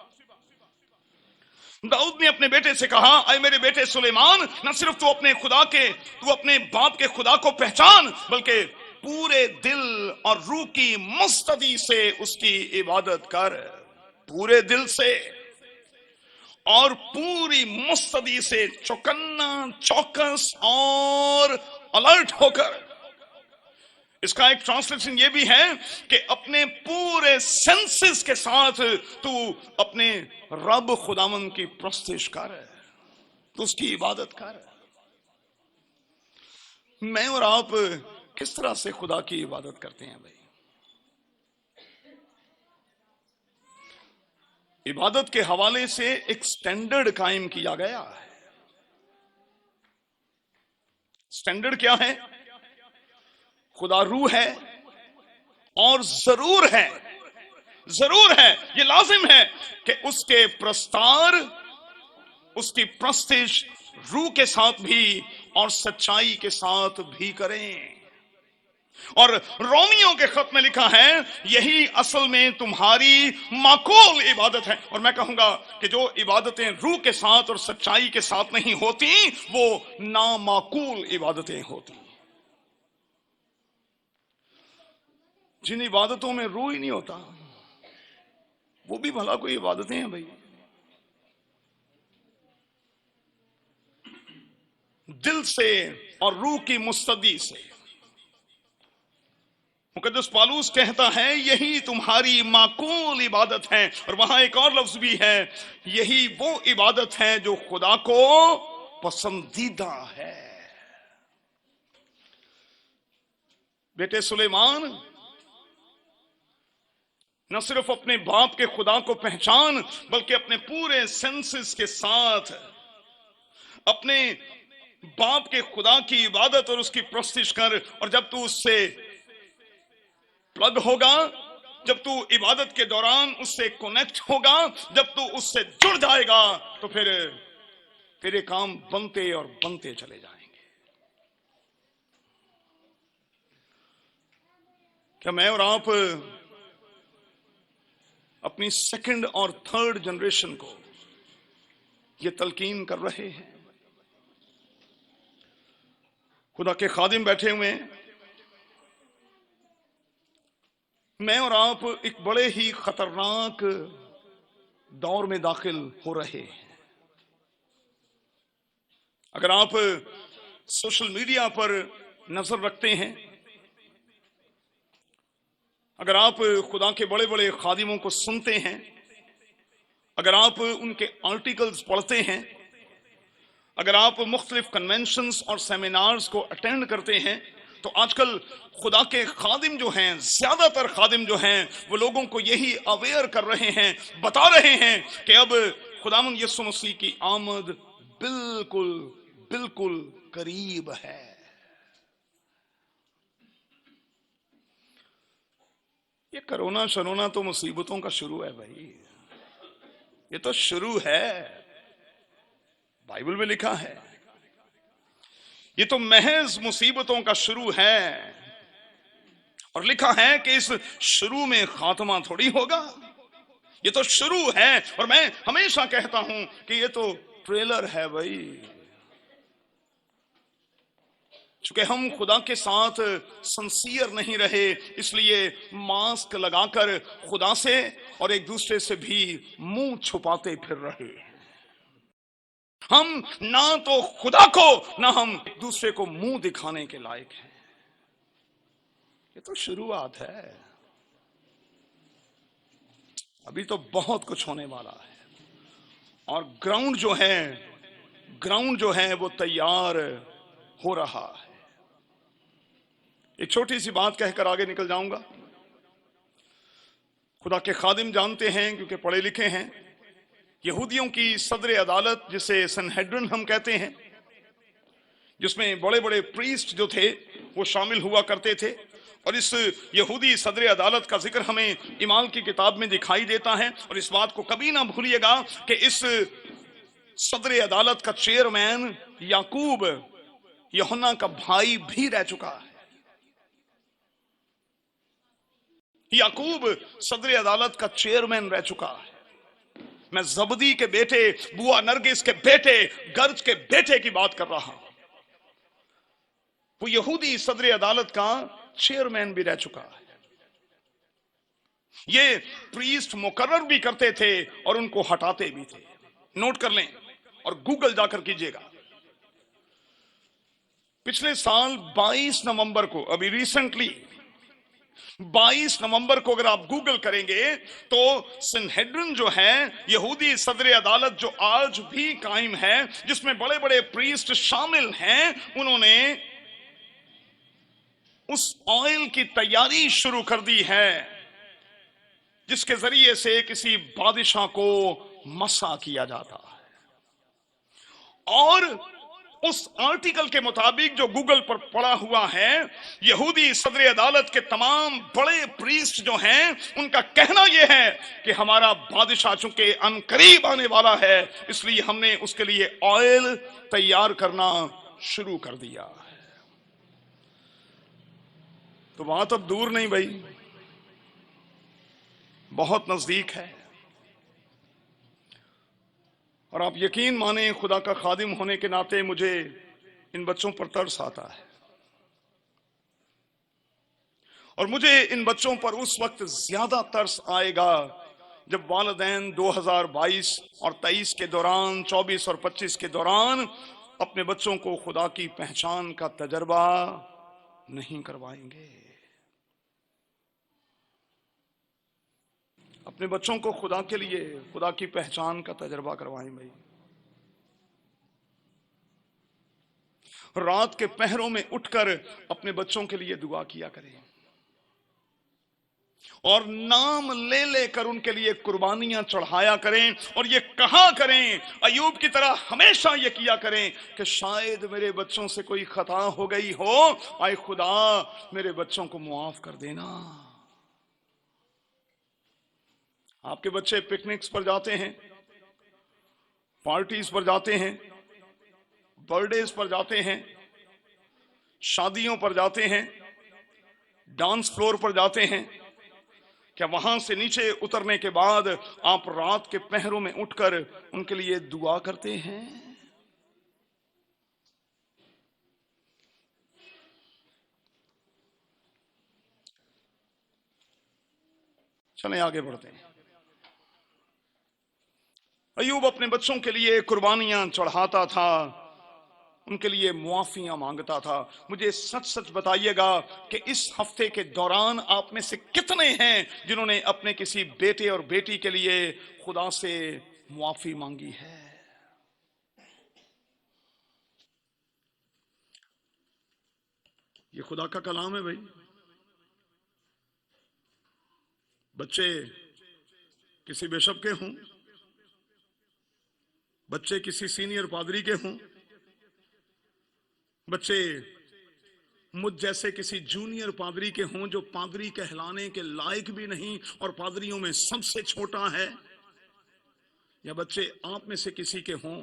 दाऊद ने अपने बेटे से कहा, अरे मेरे बेटे सुलेमान, न सिर्फ तू अपने बाप के खुदा को पहचान, बल्कि पूरे दिल और रूह की मुस्तदी से उसकी इबादत कर। पूरे दिल से और पूरी मुस्तदी से, चौकन्ना, चौकस और अलर्ट होकर। इसका एक ट्रांसलेशन ये भी है कि अपने पूरे सेंसेस के साथ तू अपने रब खुदावन की प्रस्तिश कर, तो उसकी इबादत कर। मैं और आप किस तरह से खुदा की इबादत करते हैं भाई? इबादत के हवाले से एक स्टैंडर्ड कायम किया गया है। स्टैंडर्ड क्या है? खुदा रूह है और जरूर है, ये लाजिम है कि उसके प्रस्तार, उसकी प्रस्तिश रूह के साथ भी और सच्चाई के साथ भी करें। और रोमियों के खत में लिखा है यही असल में तुम्हारी माकूल इबादत है। और मैं कहूंगा कि जो इबादतें रूह के साथ और सच्चाई के साथ नहीं होती वो नामाकूल इबादतें होती। जिन इबादतों में रूह ही नहीं होता वो भी भला कोई इबादतें हैं भाई? दिल से और रूह की मुस्तदी से। मुकद्दस पालूस कहता है यही तुम्हारी माकूल इबादत है। और वहां एक और लफ्ज भी है, यही वो इबादत है जो खुदा को पसंदीदा है। बेटे सुलेमान, न सिर्फ अपने बाप के खुदा को पहचान, बल्कि अपने पूरे सेंसेस के साथ अपने बाप के खुदा की इबादत और उसकी प्रस्तिश कर। और जब तू उससे प्लग होगा, जब तू इबादत के दौरान उससे कनेक्ट होगा, जब तू उससे जुड़ जाएगा, तो फिर तेरे काम बनते और बनते चले जाएंगे। क्या मैं और आप अपनी सेकंड और थर्ड जनरेशन को ये तलकीन कर रहे हैं? खुदा के खादिम बैठे हुए हैं, मैं और आप एक बड़े ही खतरनाक दौर में दाखिल हो रहे हैं। अगर आप सोशल मीडिया पर नजर रखते हैं, अगर आप खुदा के बड़े बड़े खादिमों को सुनते हैं, अगर आप उनके आर्टिकल्स पढ़ते हैं, अगर आप मुख्तलिफ कन्वेंशंस और सेमिनार्स को अटेंड करते हैं तो आजकल खुदा के खादिम जो हैं, ज्यादातर खादिम जो हैं, वो लोगों को यही अवेयर कर रहे हैं, बता रहे हैं कि अब खुदावंद यीशु मसीह की आमद बिल्कुल बिल्कुल करीब है। ये कोरोना शरोना तो मुसीबतों का शुरू है भाई, ये तो शुरू है, बाइबल में लिखा है। ये तो महज मुसीबतों का शुरू है, और लिखा है कि इस शुरू में खात्मा थोड़ी होगा। ये तो शुरू है, और मैं हमेशा कहता हूं कि ये तो ट्रेलर है भाई। चूंकि हम खुदा के साथ सिंसियर नहीं रहे, इसलिए मास्क लगाकर खुदा से और एक दूसरे से भी मुंह छुपाते फिर रहे। हम ना तो खुदा को, ना हम एक दूसरे को मुंह दिखाने के लायक हैं। ये तो शुरुआत है, अभी तो बहुत कुछ होने वाला है, और ग्राउंड जो है वो तैयार हो रहा है। एक छोटी सी बात कहकर आगे निकल जाऊंगा। खुदा के खादिम जानते हैं, क्योंकि पढ़े लिखे हैं, यहूदियों की सदर अदालत जिसे सनहेड्रिन हम कहते हैं, जिसमें बड़े बड़े प्रीस्ट जो थे वो शामिल हुआ करते थे, और इस यहूदी सदर अदालत का जिक्र हमें इमाल की किताब में दिखाई देता है। और इस बात को कभी ना भूलिएगा कि इस सदर अदालत का चेयरमैन याकूब यूहन्ना का भाई भी रह चुका है। याकूब सदर अदालत का चेयरमैन रह चुका है। मैं जबदी के बेटे, बुआ नरगिस के बेटे, गर्ज के बेटे की बात कर रहा हूं। वो यहूदी सदर अदालत का चेयरमैन भी रह चुका है। ये प्रीस्ट मुकर्रर भी करते थे और उनको हटाते भी थे। नोट कर लें और गूगल जाकर कीजिएगा। पिछले साल 22 नवंबर को, अभी रिसेंटली 22 नवंबर को अगर आप गूगल करेंगे तो सनहेड्रिन जो है, यहूदी सदर अदालत जो आज भी कायम है, जिसमें बड़े बड़े प्रीस्ट शामिल हैं, उन्होंने उस ऑयल की तैयारी शुरू कर दी है जिसके जरिए से किसी बादशाह को मसा किया जाता है। और उस आर्टिकल के मुताबिक जो गूगल पर पड़ा हुआ है, यहूदी सदर अदालत के तमाम बड़े प्रीस्ट जो हैं, उनका कहना यह है कि हमारा बादशाह चूंकि अनकरीब आने वाला है, इसलिए हमने उसके लिए ऑयल तैयार करना शुरू कर दिया है। तो बात अब दूर नहीं भाई, बहुत नजदीक है। और आप यकीन माने, खुदा का खादिम होने के नाते मुझे इन बच्चों पर तरस आता है, और मुझे इन बच्चों पर उस वक्त ज्यादा तरस आएगा जब वालिदैन 2022 और 23 के दौरान, 24 और 25 के दौरान अपने बच्चों को खुदा की पहचान का तजर्बा नहीं करवाएंगे। अपने बच्चों को खुदा के लिए, खुदा की पहचान का तजर्बा करवाएं भाई। रात के पहरों में उठकर अपने बच्चों के लिए दुआ किया करें, और नाम ले लेकर उनके लिए कुर्बानियां चढ़ाया करें, और ये कहा करें, अयूब की तरह हमेशा ये किया करें कि शायद मेरे बच्चों से कोई खता हो गई हो, आए खुदा मेरे बच्चों को मुआफ कर देना। आपके बच्चे पिकनिक्स पर जाते हैं, पार्टीज पर जाते हैं, बर्थडेज पर जाते हैं, शादियों पर जाते हैं, डांस फ्लोर पर जाते हैं, क्या वहां से नीचे उतरने के बाद आप रात के पहरों में उठकर उनके लिए दुआ करते हैं? चलें आगे बढ़ते हैं। अयूब अपने बच्चों के लिए कुर्बानियां चढ़ाता था, उनके लिए मुआफियां मांगता था। मुझे सच सच बताइएगा कि इस हफ्ते के दौरान आप में से कितने हैं जिन्होंने अपने किसी बेटे और बेटी के लिए खुदा से मुआफी मांगी है? ये खुदा का कलाम है भाई। बच्चे किसी बिशप के हों, बच्चे किसी सीनियर पादरी के हों, बच्चे मुझ जैसे किसी जूनियर पादरी के हों जो पादरी कहलाने के लायक भी नहीं और पादरियों में सबसे छोटा है, या बच्चे आप में से किसी के हों,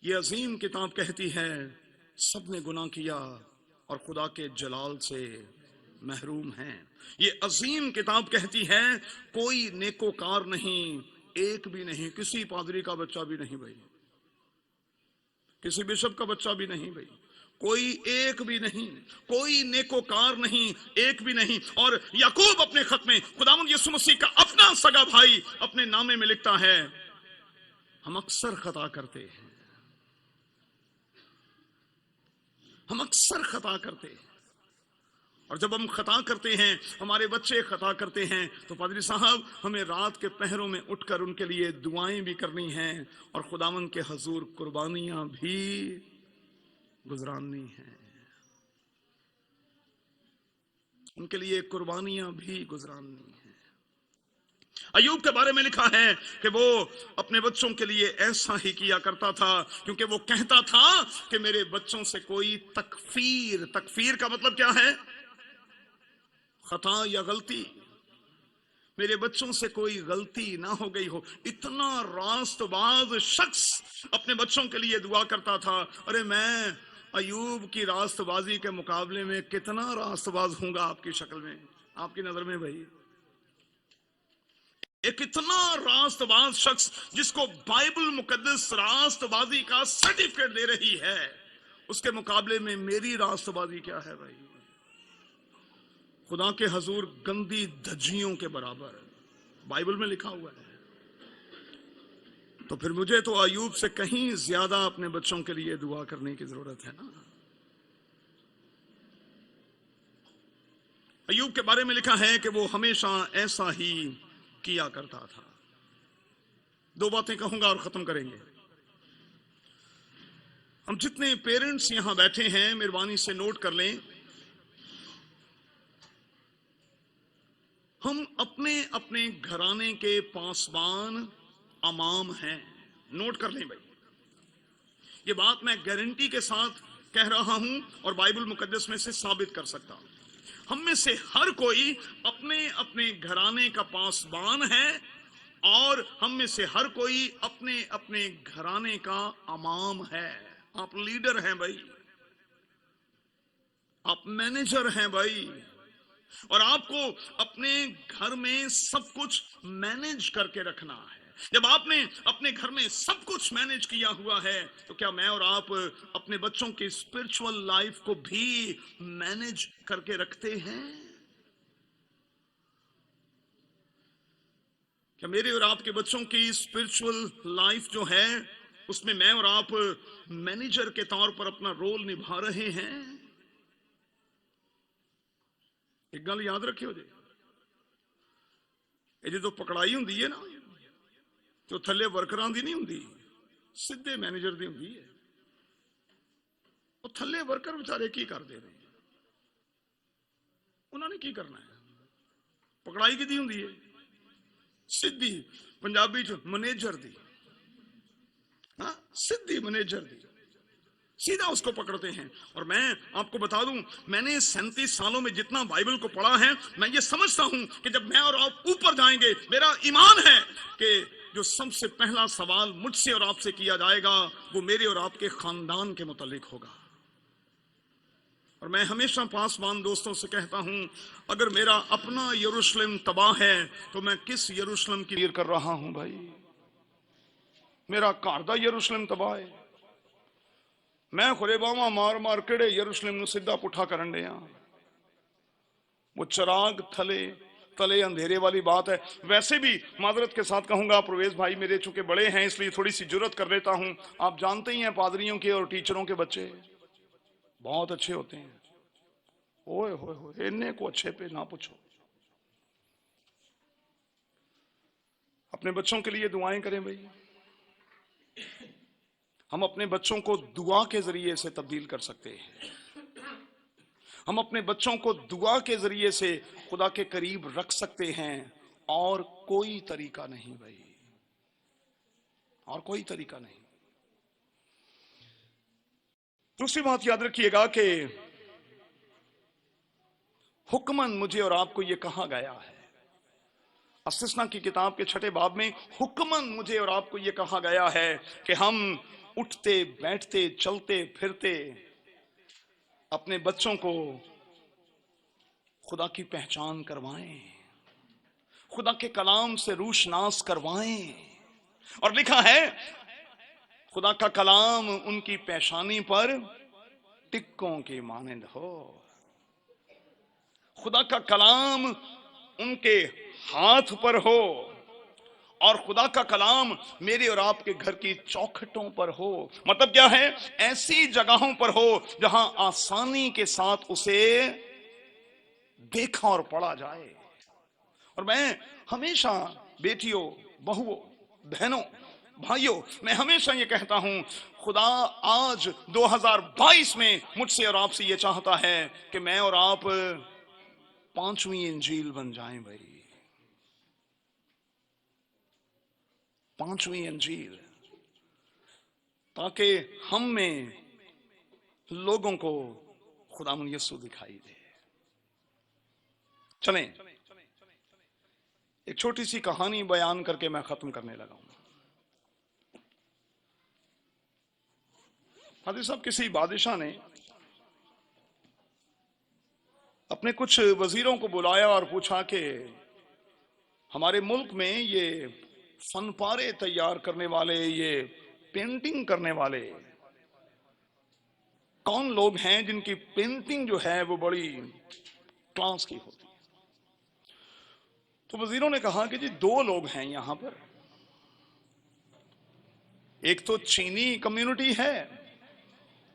ये अजीम किताब कहती है सबने गुनाह किया और खुदा के जलाल से महरूम हैं। ये अजीम किताब कहती है कोई नेकोकार नहीं, एक भी नहीं, किसी पादरी का बच्चा भी नहीं भाई, किसी बिशप का बच्चा भी नहीं भाई, कोई एक भी नहीं, कोई नेकोकार नहीं, एक भी नहीं। और याकूब अपने खत में खुदावंद यीशु मसीह का अपना सगा भाई अपने नामे में लिखता है हम अक्सर खता करते हैं, हम अक्सर खता करते हैं। और जब हम खता करते हैं, हमारे बच्चे खता करते हैं, तो पादरी साहब हमें रात के पहरों में उठकर उनके लिए दुआएं भी करनी हैं और खुदावंद के हजूर कुर्बानियां भी गुजरानी हैं, उनके लिए कुर्बानियां भी गुजरानी हैं। अय्यूब के बारे में लिखा है कि वो अपने बच्चों के लिए ऐसा ही किया करता था, क्योंकि वो कहता था कि मेरे बच्चों से कोई तकफीर का मतलब क्या है? खता या गलती, मेरे बच्चों से कोई गलती ना हो गई हो। इतना रास्तबाज शख्स अपने बच्चों के लिए दुआ करता था। अरे मैं अय्यूब की रास्तबाजी के मुकाबले में कितना रास्तबाज हूंगा आपकी शक्ल में, आपकी नजर में भाई। एक इतना रास्तबाज शख्स जिसको बाइबल मुकद्दस रास्तबाजी का सर्टिफिकेट दे रही है, उसके मुकाबले में मेरी रास्तबाजी क्या है भाई? खुदा के हजूर गंदी धज्जियों के बराबर, बाइबल में लिखा हुआ है। तो फिर मुझे तो अय्यूब से कहीं ज्यादा अपने बच्चों के लिए दुआ करने की जरूरत है ना। अय्यूब के बारे में लिखा है कि वो हमेशा ऐसा ही किया करता था। दो बातें कहूंगा और खत्म करेंगे। हम जितने पेरेंट्स यहां बैठे हैं, मेहरबानी से नोट कर लें, हम अपने अपने घराने के पासबान अमाम हैं। नोट कर लें भाई, ये बात मैं गारंटी के साथ कह रहा हूं और बाइबल मुकद्दस में से साबित कर सकता हूं। हम में से हर कोई अपने अपने घराने का पासबान है और हम में से हर कोई अपने अपने घराने का अमाम है। आप लीडर हैं भाई, आप मैनेजर हैं भाई, और आपको अपने घर में सब कुछ मैनेज करके रखना है। जब आपने अपने घर में सब कुछ मैनेज किया हुआ है, तो क्या मैं और आप अपने बच्चों की स्पिरिचुअल लाइफ को भी मैनेज करके रखते हैं? क्या मेरे और आपके बच्चों की स्पिरिचुअल लाइफ जो है, उसमें मैं और आप मैनेजर के तौर पर अपना रोल निभा रहे हैं? एक गल याद रखियो जी, ये जो पकड़ाई हुंदी है ना, जो थले वर्करां दी नहीं हुंदी, सीधे मैनेजर दी हुंदी है। वो थले वर्कर बेचारे की करते हैं, उन्होंने की करना है? पकड़ाई किदी हुंदी है? सीधी पंजाबी च मैनेजर दी, हाँ सीधी मैनेजर दी, सीधा उसको पकड़ते हैं। और मैं आपको बता दूं, मैंने 37 सालों में जितना बाइबल को पढ़ा है, मैं ये समझता हूं कि जब मैं और आप ऊपर जाएंगे, मेरा ईमान है कि जो सबसे पहला सवाल मुझसे और आपसे किया जाएगा वो मेरे और आपके खानदान के मुतालिक होगा। और मैं हमेशा पासवान दोस्तों से कहता हूं, अगर मेरा अपना यरूशलेम तबाह है तो मैं किस यरूशलेम की लीड कर रहा हूं भाई? मेरा घर दा यरूशलेम तबाह है, मैं खुरेबावा मार मार केड़े यरूशलेम नूं सीधा पुठा करन दिया। वो चिराग थले तले अंधेरे वाली बात है। वैसे भी माजरत के साथ कहूंगा, प्रवेश भाई मेरे चूंकि बड़े हैं इसलिए थोड़ी सी जुर्रत कर लेता हूं। आप जानते ही हैं पादरियों के और टीचरों के बच्चे बहुत अच्छे होते हैं। ओए होए होए, इन्ने को अच्छे पे ना पूछो। अपने बच्चों के लिए दुआएं करें भाई। हम अपने बच्चों को दुआ के जरिए से तब्दील कर सकते हैं। हम अपने बच्चों को दुआ के जरिए से खुदा के करीब रख सकते हैं, और कोई तरीका नहीं भाई, और कोई तरीका नहीं। दूसरी बात याद रखिएगा कि हुक्मन मुझे और आपको यह कहा गया है, अस्तिस्ना की किताब के 6 बाब में हुक्मन मुझे और आपको यह कहा गया है कि हम उठते बैठते चलते फिरते अपने बच्चों को खुदा की पहचान करवाएं, खुदा के कलाम से रूशनास करवाएं। और लिखा है खुदा का कलाम उनकी पेशानी पर टिक्कों के मानंद हो, खुदा का कलाम उनके हाथ पर हो, और खुदा का कलाम मेरे और आपके घर की चौखटों पर हो। मतलब क्या है? ऐसी जगहों पर हो जहां आसानी के साथ उसे देखा और पढ़ा जाए। और मैं हमेशा बेटियों, बहुओं, बहनों, भाइयों, मैं हमेशा ये कहता हूं, खुदा आज 2022 में मुझसे और आपसे ये चाहता है कि मैं और आप 5वीं इंजील बन जाएं भाई, 5वीं इंजील, ताकि हम में लोगों को खुदावन यीशु दिखाई दे। चलें एक छोटी सी कहानी बयान करके मैं खत्म करने लगा हूं। हाजी साहब, किसी बादशाह ने अपने कुछ वजीरों को बुलाया और पूछा कि हमारे मुल्क में ये फनपारे तैयार करने वाले, ये पेंटिंग करने वाले कौन लोग हैं जिनकी पेंटिंग जो है वो बड़ी क्लास की होती है। तो वजीरों ने कहा कि जी 2 लोग हैं यहां पर, एक तो चीनी कम्युनिटी है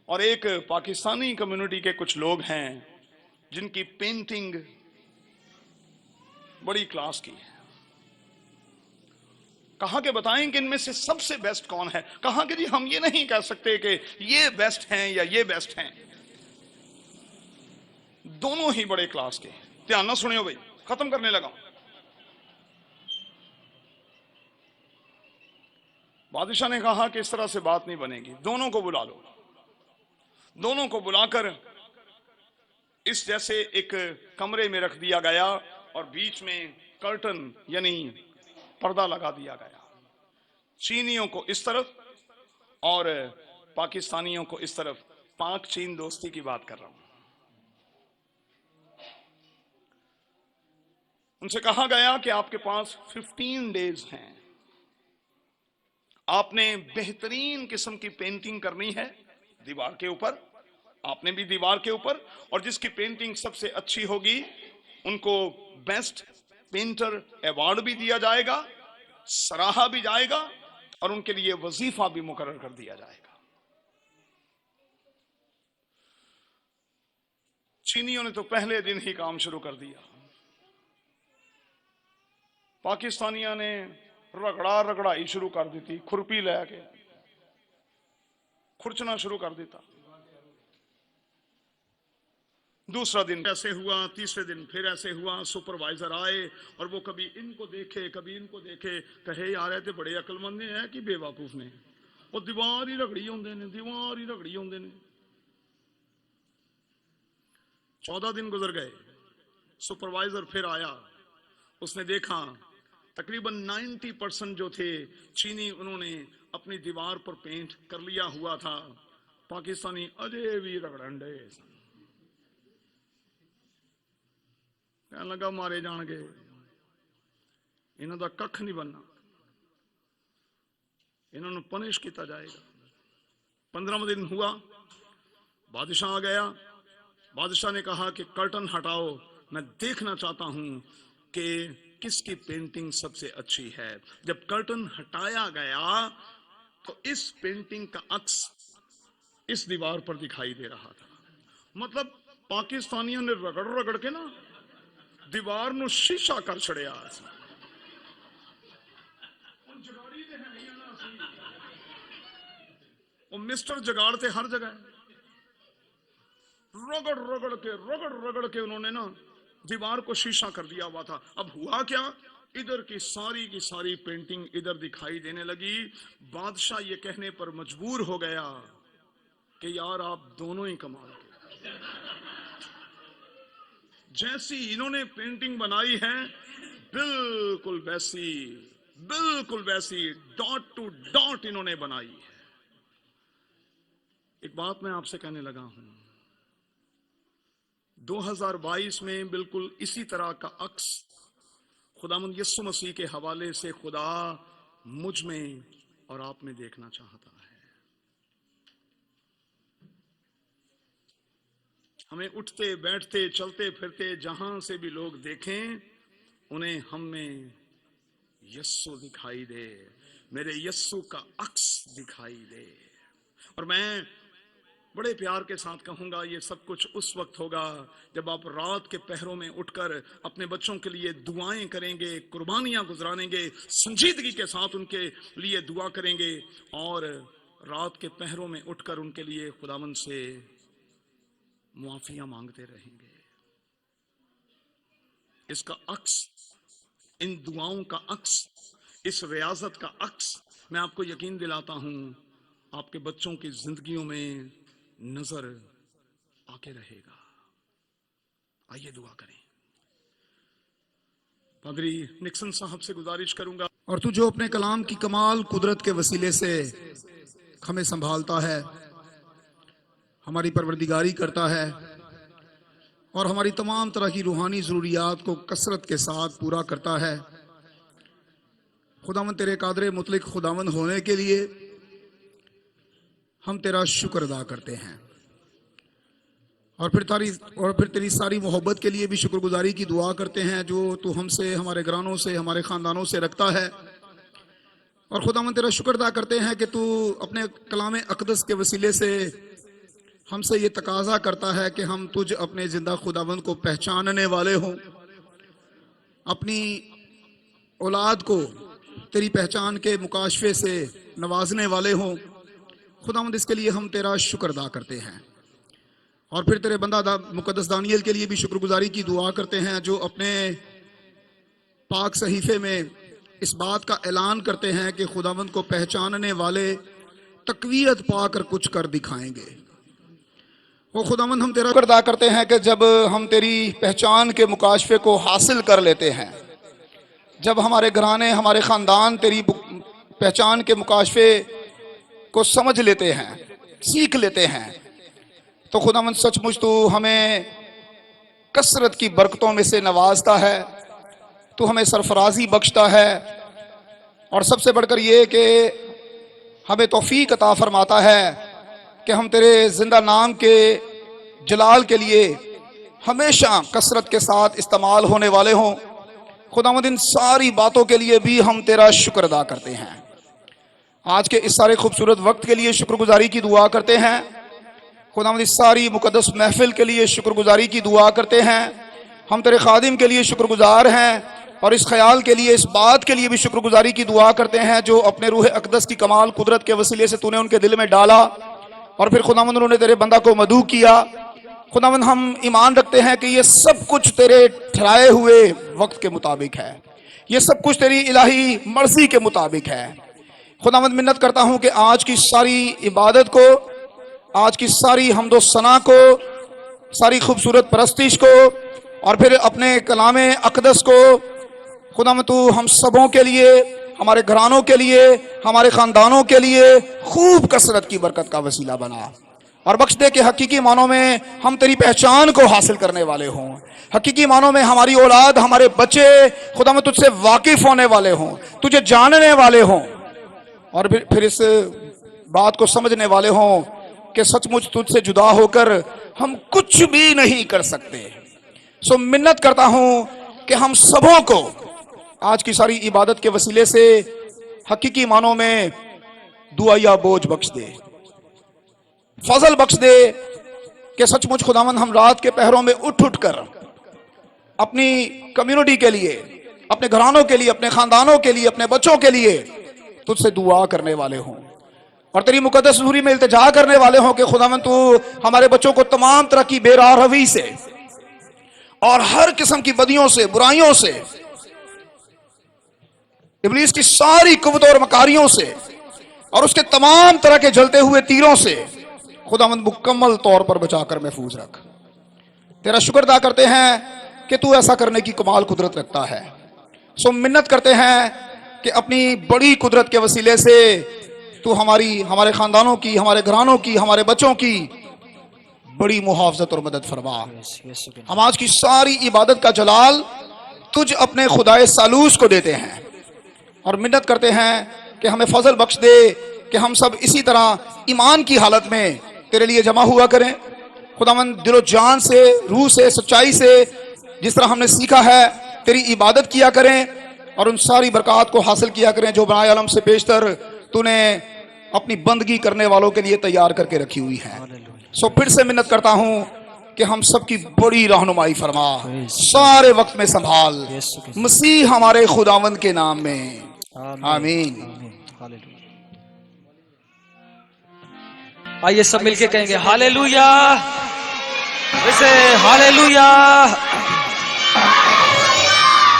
और एक पाकिस्तानी कम्युनिटी के कुछ लोग हैं जिनकी पेंटिंग बड़ी क्लास की है। कहा कि बताएं कि इनमें से सबसे बेस्ट कौन है। कहा कि जी हम ये नहीं कह सकते कि ये बेस्ट हैं या ये बेस्ट हैं, दोनों ही बड़े क्लास के। ध्यान ना सुनियो भाई, खत्म करने लगा। बादशाह ने कहा कि इस तरह से बात नहीं बनेगी, दोनों को बुला लो। दोनों को बुलाकर इस जैसे एक कमरे में रख दिया गया और बीच में कर्टन यानी पर्दा लगा दिया गया। चीनियों को इस तरफ और पाकिस्तानियों को इस तरफ। पाक चीन दोस्ती की बात कर रहा हूं। उनसे कहा गया कि आपके पास 15 डेज हैं, आपने बेहतरीन किस्म की पेंटिंग करनी है दीवार के ऊपर, आपने भी दीवार के ऊपर, और जिसकी पेंटिंग सबसे अच्छी होगी उनको बेस्ट पेंटर अवार्ड भी दिया जाएगा, सराहा भी जाएगा और उनके लिए वजीफा भी मुकर्रर कर दिया जाएगा। चीनियों ने तो पहले दिन ही काम शुरू कर दिया। पाकिस्तानियों ने रगड़ाई शुरू कर दी थी, खुरपी लेके खुरचना शुरू कर देता। दूसरा दिन ऐसे हुआ, तीसरे दिन फिर ऐसे हुआ। सुपरवाइजर आए और वो कभी इनको देखे कभी इनको देखे, कहे यार ये तो बड़े अकलमंद है कि बेवकूफ ने, वो दीवार ही रगड़ी होंदे ने, दीवार ही रगड़ी होंदे ने। 14 दिन गुजर गए, सुपरवाइजर फिर आया, उसने देखा तकरीबन 90% जो थे चीनी, उन्होंने अपनी दीवार पर पेंट कर लिया हुआ था, पाकिस्तानी अजय भी रगड़ंडे। कहने लगा मारे जाणगे, इन्हों का कख नहीं बनना, इन्होंने पनिश किया जाएगा। 15वां दिन हुआ, बादशाह आ गया। बादशाह ने कहा कि कर्टन हटाओ, मैं देखना चाहता हूं कि किसकी पेंटिंग सबसे अच्छी है। जब कर्टन हटाया गया तो इस पेंटिंग का अक्स इस दीवार पर दिखाई दे रहा था। मतलब पाकिस्तानियों ने रगड़ रगड़ के ना दीवार नु शीशा कर छड़िया। मिस्टर जगाड़ थे हर जगह। रगड़ के उन्होंने ना दीवार को शीशा कर दिया हुआ था। अब हुआ क्या, इधर की सारी पेंटिंग इधर दिखाई देने लगी। बादशाह ये कहने पर मजबूर हो गया कि यार आप दोनों ही कमाल के। जैसी इन्होंने पेंटिंग बनाई है बिल्कुल वैसी डॉट टू डॉट इन्होंने बनाई है। एक बात मैं आपसे कहने लगा हूं, 2022 में बिल्कुल इसी तरह का अक्स खुदावंद यीशु मसीह के हवाले से खुदा मुझ में और आप में देखना चाहता है। हमें उठते बैठते चलते फिरते जहां से भी लोग देखें, उन्हें हम में यस्सु दिखाई दे, मेरे यस्सु का अक्स दिखाई दे। और मैं बड़े प्यार के साथ कहूंगा, ये सब कुछ उस वक्त होगा जब आप रात के पहरों में उठकर अपने बच्चों के लिए दुआएं करेंगे, कुर्बानियां गुजरानेंगे, संजीदगी के साथ उनके लिए दुआ करेंगे और रात के पहरों में उठकर उनके लिए खुदावंद से मुआफिया मांगते रहेंगे। इसका अक्स, इन दुआओं का अक्स, इस रियाजत का अक्स मैं आपको यकीन दिलाता हूं आपके बच्चों की जिंदगियों में नजर आके रहेगा। आइए दुआ करें। पादरी निक्सन साहब से गुजारिश करूंगा, और तू जो अपने कलाम की कमाल कुदरत के वसीले से हमें संभालता है, हमारी परवरदिगारी करता है और हमारी तमाम तरह की रूहानी ज़रूरियात को कसरत के साथ पूरा करता है। खुदावंद तेरे कादरे मुतलिक खुदावंद होने के लिए हम तेरा शुक्र अदा करते हैं और फिर तेरी सारी मोहब्बत के लिए भी शुक्रगुजारी की दुआ करते हैं जो तू हमसे, हमारे घरानों से, हमारे ख़ानदानों से रखता है। और खुदावंद तेरा शुक्र अदा करते हैं कि तू अपने कलाम अक़दस के वसीले से हमसे ये तकाजा करता है कि हम तुझ अपने जिंदा खुदावंद को पहचानने वाले हों, अपनी औलाद को तेरी पहचान के मुकाशफे से नवाजने वाले हों। खुदावंद इसके लिए हम तेरा शुक्र अदा करते हैं और फिर तेरे बंदा मुकद्दस दानियल के लिए भी शुक्रगुजारी की दुआ करते हैं जो अपने पाक सहीफे में इस बात का ऐलान करते हैं कि खुदावंद को पहचानने वाले तकवीयत पाकर कुछ कर दिखाएंगे। वो खुदावंद हम तेरा शुक्र अदा करते हैं कि जब हम तेरी पहचान के मुकाशफे को हासिल कर लेते हैं, जब हमारे घराने, हमारे ख़ानदान तेरी पहचान के मुकाशफे को समझ लेते हैं, सीख लेते हैं, तो खुदावंद सचमुच तू हमें कसरत की बरकतों में से नवाजता है, तू हमें सरफराजी बख्शता है और सबसे बढ़कर ये कि हमें तौफीक अता फरमाता है कि हम तेरे जिंदा नाम के जलाल के लिए हमेशा कसरत के साथ इस्तेमाल होने वाले हों। खुदावंद इन सारी बातों के लिए भी हम तेरा शुक्र अदा करते हैं। आज के इस सारे खूबसूरत वक्त के लिए शुक्रगुजारी की दुआ करते हैं। खुदावंद इस सारी मुकद्दस महफिल के लिए शुक्रगुजारी की दुआ करते हैं। हम तेरे खादिम के लिए शुक्रगुजार हैं और इस ख्याल के लिए, इस बात के लिए भी शुक्रगुजारी की दुआ करते हैं जो अपने रूह अक़दस की कमाल कुदरत के वसीले से तूने उनके दिल में डाला और फिर खुदावंद उन्होंने तेरे बंदा को मदऊ किया। खुदावंद हम ईमान रखते हैं कि ये सब कुछ तेरे ठहराए हुए वक्त के मुताबिक है, ये सब कुछ तेरी इलाही मर्जी के मुताबिक है। खुदावंद मिन्नत करता हूं कि आज की सारी इबादत को, आज की सारी हम्दो सना को, सारी खूबसूरत परस्तिश को और फिर अपने कलाम अक़दस को खुदावंद तू हम सबों के लिए, हमारे घरानों के लिए, हमारे ख़ानदानों के लिए खूब कसरत की बरकत का वसीला बना और बख्श दे कि हकीकी मानों में हम तेरी पहचान को हासिल करने वाले हों, हकीकी मानों में हमारी औलाद, हमारे बच्चे खुदावंद तुझसे वाकिफ होने वाले हों, तुझे जानने वाले हों और फिर इस बात को समझने वाले हों कि सचमुच तुझसे जुदा होकर हम कुछ भी नहीं कर सकते। सो मिन्नत करता हूं कि हम सबों को आज की सारी इबादत के वसीले से हकीकी मानों में दुआया बोझ बख्श दे, फजल बख्श दे कि सचमुच खुदावंद हम रात के पहरों में उठ कर अपनी कम्युनिटी के लिए, अपने घरानों के लिए, अपने खानदानों के लिए, अपने बच्चों के लिए तुझसे दुआ करने वाले हों और तेरी मुकद्दस हुजूरी में इल्तिजा करने वाले हों कि खुदावंद तू हमारे बच्चों को तमाम तरह की बेराह रवी से और हर किस्म की बदियों से, बुराइयों से, इब्लीस की सारी कुव्वतों और मकारियों से और उसके तमाम तरह के जलते हुए तीरों से खुदावंद मुकम्मल तौर पर बचाकर महफूज रख। तेरा शुक्र अदा करते हैं कि तू ऐसा करने की कमाल कुदरत रखता है। सो मिन्नत करते हैं कि अपनी बड़ी कुदरत के वसीले से तू हमारे खानदानों की, हमारे घरानों की, हमारे बच्चों की बड़ी मुहाफ़ज़त और मदद फरमा। हम आज की सारी इबादत का जलाल तुझ अपने खुदाए सालूस को देते हैं और मिन्नत करते हैं कि हमें फजल बख्श दे कि हम सब इसी तरह ईमान की हालत में तेरे लिए जमा हुआ करें। खुदावंद दिलो जान से, रूह से, सच्चाई से जिस तरह हमने सीखा है तेरी इबादत किया करें और उन सारी बरक़ात को हासिल किया करें जो बनाए आलम से पेशतर तूने अपनी बंदगी करने वालों के लिए तैयार करके रखी हुई है। सो फिर से मिन्नत करता हूं कि हम सबकी बड़ी रहनुमाई फरमा, सारे वक्त में संभाल, मसीह हमारे खुदावंद के नाम में, आमीन। आइए सब मिलके कहेंगे हालेलुया, वैसे हालेलुया।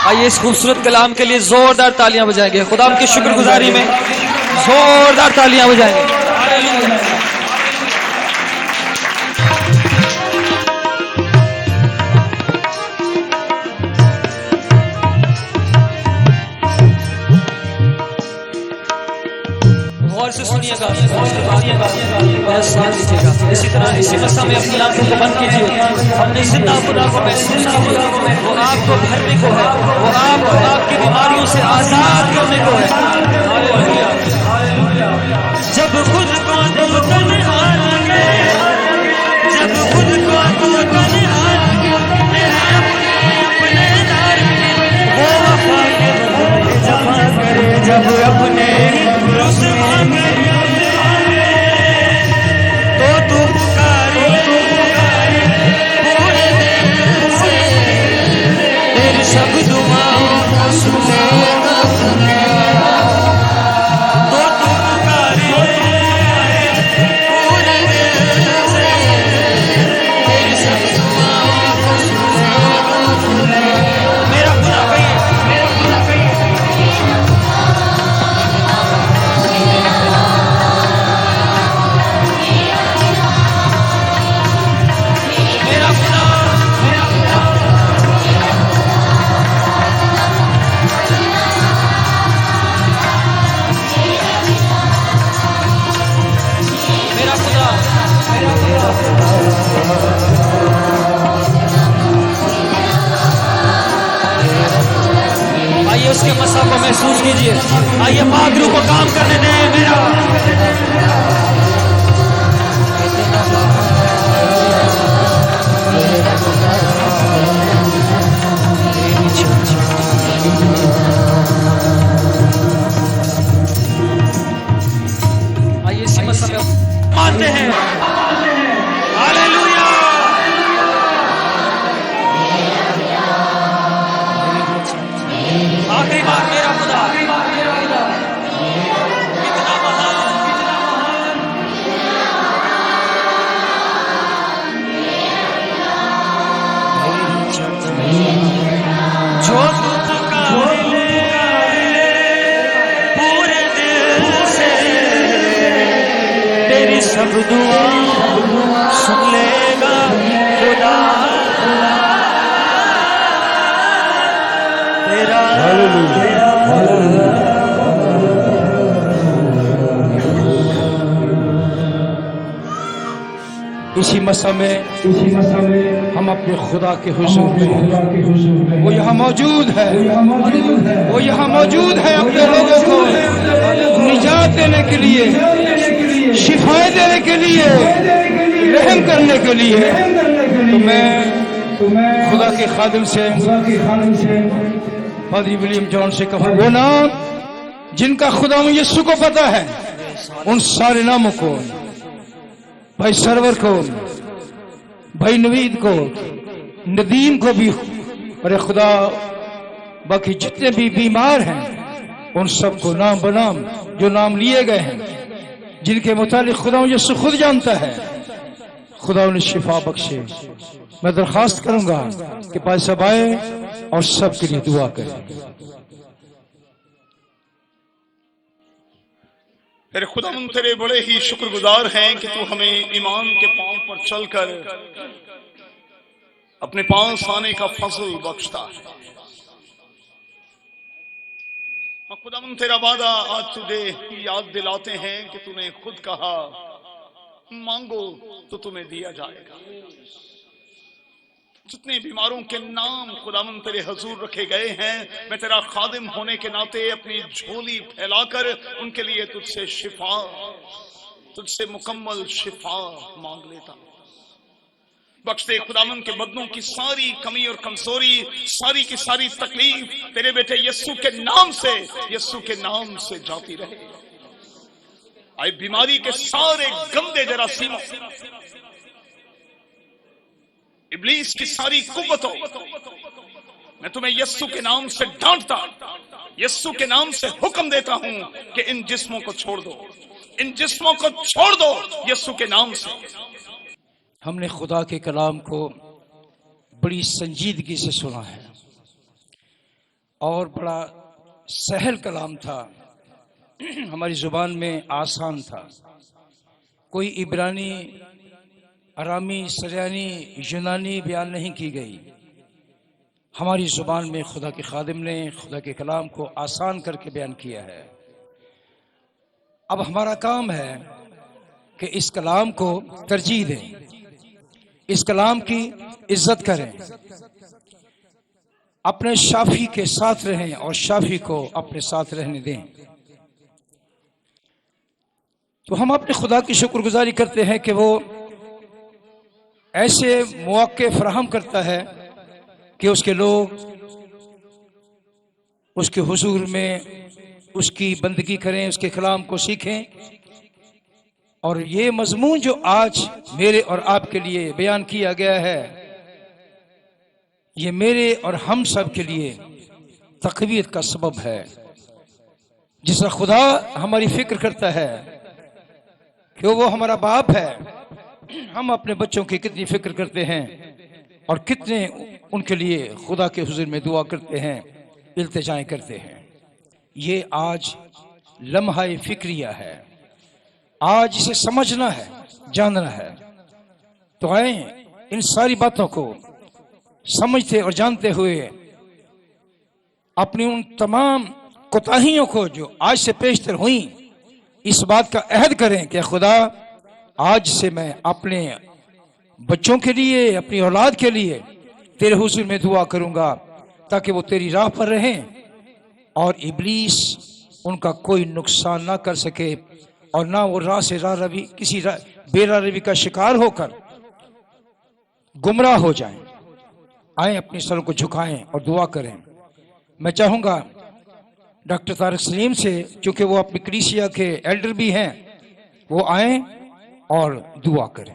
आइए इस खूबसूरत कलाम के लिए जोरदार तालियां बजाएंगे, खुदा की शुक्रगुजारी में जोरदार तालियां बजाएंगे। हालेलुया। गौर से सुनिएगा, मेरा साथ दीजिएगा। इसी तरह इसी मसा में अपनी आंखों को बंद कीजिए, अपने जिंदा खुदा को महसूस कीजिए। वो आपको भरने को है, वो आपको आपकी बीमारियों से आजाद करने को है। जब खुद को तू तन्हा लगे, जब खुद को तू तन्हा लगे, अपने दर वो वफा के बदले जमा करे। जब अपने रुसवा तो तू पुकारे पूरे दिल से, तेरी सब दुआओं को सुनेगा। तो तू पुकारे पूरे दिल से, तेरी सब दुआओं को सुनेगा। मेरा खुदा कहिए, मेरा खुदा कहिए। आइए उसके मसा को महसूस कीजिए, आइए पागरू को काम करने दें। मेरा आइए इसी मसा में मानते हैं। हालेलुया। आखिरी बार मेरा खुदा, कितना महान, कितना महान। जो तू पुकारे पूरे दिल से, तेरी सब दुआ सुन लेगा खुदा तेरा। इसी मसा में हम अपने खुदा के हुजूर में, वो यहाँ मौजूद है, वो यहाँ मौजूद है अपने लोगों को निजात देने के लिए, शिफाएं देने के लिए, रहम करने के लिए। तो मैं खुदा के खादिम से, पादरी विलियम जॉन से कहूँ, वो नाम जिनका खुदा यीशु को पता है, उन सारे नामों को, भाई सरवर को, भाई नवीद को, नदीम को भी, अरे खुदा बाकी जितने भी बीमार हैं उन सबको नाम बनाम जो नाम लिए गए हैं, जिनके मुतालिक खुदा यीशु खुद जानता है, खुदा उन्हें शिफा बख्शे। मैं दरखास्त करूंगा कि भाई साहब आए और सबके लिए दुआ करें। तेरे खुदावंद तेरे बड़े ही शुक्रगुजार हैं कि तू हमें ईमान के पांव पर चलकर अपने पास आने का फजल बख्शता है। हाँ खुदावंद तेरा वादा आज तुझे याद दिलाते हैं कि तूने खुद कहा मांगो तो तुम्हें दिया जाएगा। जितने बीमारों के नाम खुदावंद तेरे हजूर रखे गए हैं, मैं तेरा खादिम होने के नाते अपनी झोली फैलाकर उनके लिए तुझसे शिफा, तुझसे मुकम्मल शिफा मांग लेता हूं। बख्श दे खुदावंद के बंदों की सारी कमी और कमजोरी, सारी की सारी तकलीफ तेरे बेटे यस्सु के नाम से जाती रहे। आए बीमारी के सारे गंदे जरासीमों, इब्लीस की सारी कुव्वतों, मैं तुम्हें यस्सु के नाम से डांटता, यस्सु के नाम से हुक्म देता हूं कि इन जिस्मों को छोड़ दो, इन जिस्मों को छोड़ दो यस्सु के नाम से। हमने खुदा के कलाम को बड़ी संजीदगी से सुना है और बड़ा सहल कलाम था, हमारी जुबान में आसान था। कोई इब्रानी, अरामी, सरियानी, यूनानी बयान नहीं की गई। हमारी जुबान में खुदा के खादिम ने खुदा के कलाम को आसान करके बयान किया है। अब हमारा काम है कि इस कलाम को तरजीह दें, इस कलाम की इज्जत करें, अपने शाफी के साथ रहें और शाफी को अपने साथ रहने दें। तो हम अपने खुदा की शुक्रगुजारी करते हैं कि वो ऐसे मौके फराहम करता है कि उसके लोग उसके हुजूर में उसकी बंदगी करें, उसके कलाम को सीखें। और ये मजमून जो आज मेरे और आपके लिए बयान किया गया है, ये मेरे और हम सब के लिए तक़वीत का सबब है। जिस तरह खुदा हमारी फिक्र करता है कि वो हमारा बाप है, हम अपने बच्चों की कितनी फिक्र करते हैं और कितने उनके लिए खुदा के हुजूर में दुआ करते हैं, इल्तिजाएं करते हैं। ये आज लम्हा फिक्रिया है, आज इसे समझना है, जानना है। तो आए इन सारी बातों को समझते और जानते हुए अपनी उन तमाम कोताहियों को जो आज से पेशतर हुई, इस बात का अहद करें कि खुदा आज से मैं अपने बच्चों के लिए, अपनी औलाद के लिए तेरे हुजूर में दुआ करूंगा ताकि वो तेरी राह पर रहें और इब्लीस उनका कोई नुकसान ना कर सके और ना वो राह से किसी बेराह रवी का शिकार होकर गुमराह हो जाएं। आए अपने सरों को झुकाएं और दुआ करें। मैं चाहूंगा डॉक्टर तारिक सलीम से, क्योंकि वो अपनी कलीसिया के एल्डर भी हैं, वो आए और दुआ करें।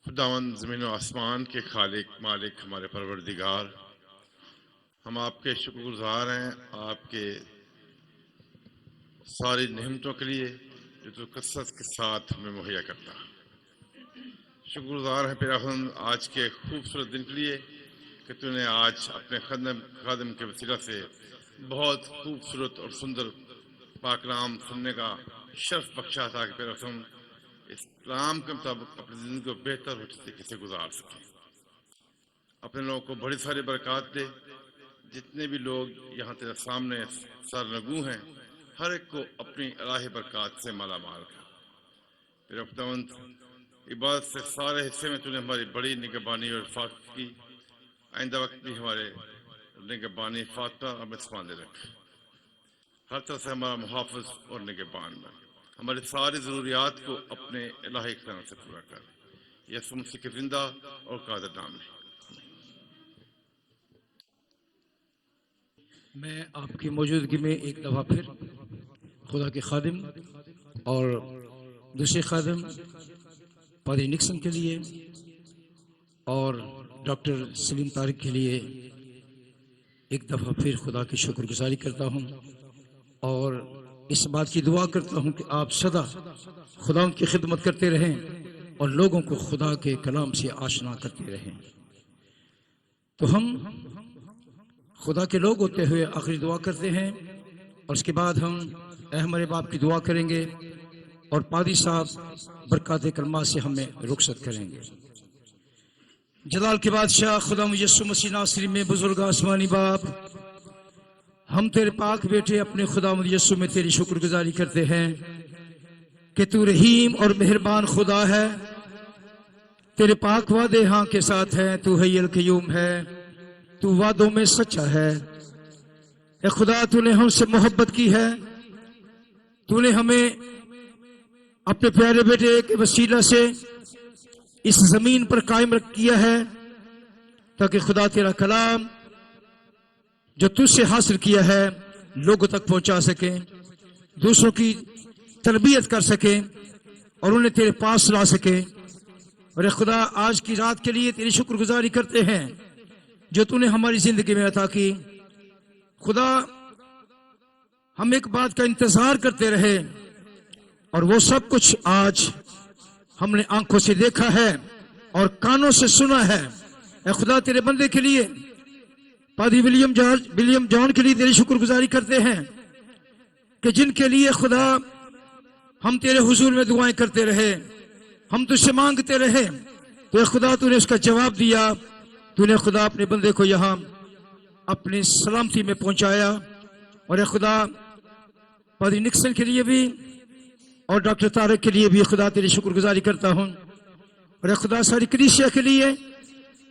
खुदावंद ज़मीन और आसमान के खालिक मालिक हमारे परवरदिगार, हम आपके शुक्रगुजार हैं आपके सारी नेमतों के लिए जो तो कसरत के साथ हमें मुहैया करता है। शुक्रगुजार हैं फिर आज के खूबसूरत दिन के लिए कि तूने आज अपने खादिम के वसीला से बहुत खूबसूरत और सुंदर पाकलाम सुनने का शर्फ बख्शा था कि फिर हम इस कलाम के मुताबिक अपनी ज़िंदगी को बेहतर तरीके से गुजार सकें। अपने लोगों को बड़ी सारी बरकत दे। जितने भी लोग यहाँ तेरे सामने सरनगू हैं, हर एक को अपनी इलाही बरकत से माला माल कर। फिर खुदावंद इबादत से सारे हिस्से में तूने हमारी बड़ी निगहबानी और हिफाजत की। आइंदा वक्त भी हमारे निगहबानी हिफाजत और मिसमाने रख। हर तरह से हमारा मुहाफ़िज और निगहबान बन। हमारी सारी ज़रूरियात को अपने इलाही इक़्तिदार से पूरा कर। यीशु मसीह के जिंदा और कादिर नाम में। मैं आपकी मौजूदगी में एक दफ़ा फिर खुदा के खादिम और दूसरे खादिम पादरी निक्सन के लिए और डॉक्टर सलीम तारिक के लिए एक दफ़ा फिर खुदा की शुक्रगुजारी करता हूँ और इस बात की दुआ करता हूँ कि आप सदा खुदा की खिदमत करते रहें और लोगों को खुदा के कलाम से आशना करते रहें। तो हम खुदा के लोग होते हुए आखिरी दुआ करते हैं और उसके बाद हम ऐ हमारे बाप की दुआ करेंगे और पादी साहब बरकत कलमा से हमें रुखसत करेंगे। जलाल के बादशाह खुदा यीशु मसीह नासरी में बुजुर्ग आसमानी बाप, हम तेरे पाक बेटे अपने खुदा यीशु में तेरी शुक्रगुजारी करते हैं कि तू रहीम और मेहरबान खुदा है। तेरे पाक वादे हाँ के साथ है, तू हय्युल क़य्यूम है, तू वादों में सच्चा है। ए खुदा, तूने हमसे मोहब्बत की है, तूने हमें अपने प्यारे बेटे के वसीला से इस जमीन पर कायम रख किया है ताकि खुदा तेरा कलाम जो तुझसे हासिल किया है लोगों तक पहुंचा सके, दूसरों की तरबियत कर सके और उन्हें तेरे पास ला सके। और खुदा, आज की रात के लिए तेरी शुक्रगुजारी करते हैं जो तूने हमारी जिंदगी में अता की। खुदा, हम एक बात का इंतजार करते रहे और वो सब कुछ आज हमने आंखों से देखा है और कानों से सुना है। ऐ खुदा, तेरे बंदे के लिए पादी विलियम जॉन के लिए तेरी शुक्रगुजारी करते हैं कि जिनके लिए खुदा हम तेरे हुजूर में दुआएं करते रहे, हम तुझसे मांगते रहे, तो खुदा तूने उसका जवाब दिया। तूने खुदा अपने बंदे को यहाँ अपनी सलामती में पहुंचाया। और खुदा, पादी निक्सन के लिए भी और डॉक्टर तारक के लिए भी खुदा तेरी शुक्रगुजारी करता हूँ। और खुदा, सारी कलीसिया के लिए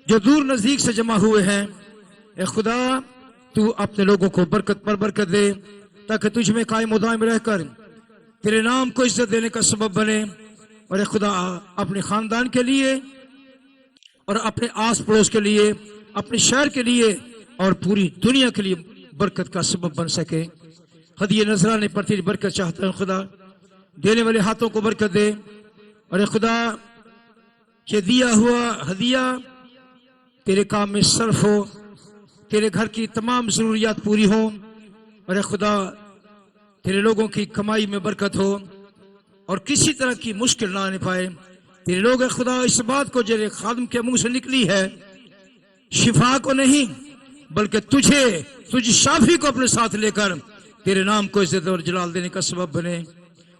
जो दूर नजदीक से जमा हुए हैं, ए खुदा, तू अपने लोगों को बरकत पर बरकत दे ताकि तुझ में कायम उदायम रहकर तेरे नाम को इज्जत देने का सबब बने। और खुदा, अपने खानदान के लिए और अपने आस पड़ोस के लिए, अपने शहर के लिए और पूरी दुनिया के लिए बरकत का सबब बन सके। हदिये नजराने पर तेरी बरकत चाहता हूँ खुदा, देने वाले हाथों को बरकत दे। और खुदा, के दिया हुआ हदिया तेरे काम में सर्फ हो, तेरे घर की तमाम जरूरियात पूरी हो। और खुदा, तेरे लोगों की कमाई में बरकत हो और किसी तरह की मुश्किल ना आने पाए। तेरे लोग है खुदा, इस बात को जो खादम के मुंह से निकली है, शिफा को नहीं बल्कि तुझ शाफी को अपने साथ लेकर तेरे नाम को इज्जत और जलाल देने का सबब बने।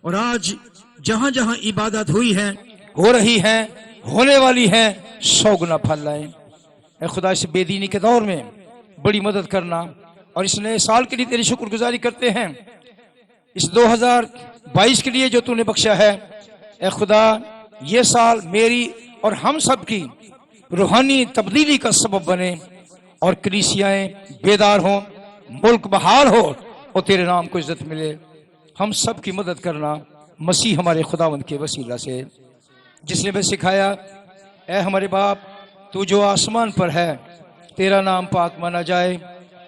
और आज जहां जहां इबादत हुई है, हो रही है, होने वाली है, 100 गुना फल लाए। ऐ खुदा, इस बेदीनी के दौर में बड़ी मदद करना। और इस नए साल के लिए तेरी शुक्रगुजारी करते हैं, इस 2022 के लिए जो तूने बख्शा है। ऐ खुदा, ये साल मेरी और हम सब की रूहानी तब्दीली का सबब बने और कलीसियाएं बेदार हों, मुल्क बहाल हो और तेरे नाम को इज्जत मिले। हम सब की मदद करना मसीह हमारे खुदावंद के वसीला से, जिसने हमें सिखाया, ऐ हमारे बाप, तू जो आसमान पर है, तेरा नाम पाक माना जाए,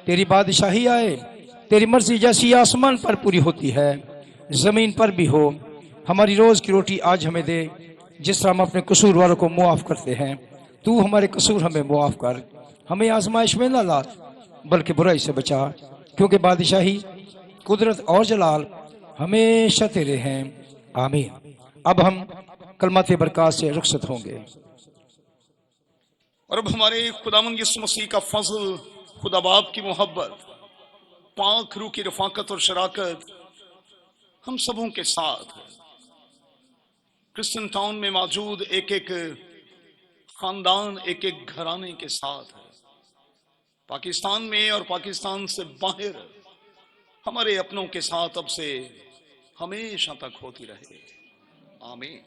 तेरी बादशाही आए, तेरी मर्जी जैसी आसमान पर पूरी होती है जमीन पर भी हो। हमारी रोज की रोटी आज हमें दे, जिस तरह हम अपने कसूर वालों को मुआफ करते हैं, तू हमारे कसूर हमें मुआफ कर। हमें आजमाइश में ना ला बल्कि बुराई से बचा, क्योंकि बादशाही, कुदरत और जलाल हमेशा तेरे हैं। आमीन। अब हम कलमाते बरकत से रुखसत होंगे। और अब हमारे खुदावंद यीशु मसीह का फजल, खुदा बाप की मोहब्बत, पाक रूह की रफाकत और शराकत हम सबों के साथ है। क्रिश्चियन टाउन में मौजूद एक एक खानदान, एक एक घराने के साथ है। पाकिस्तान में और पाकिस्तान से बाहर हमारे अपनों के साथ अब से हमेशा तक होती रहे। आमीन।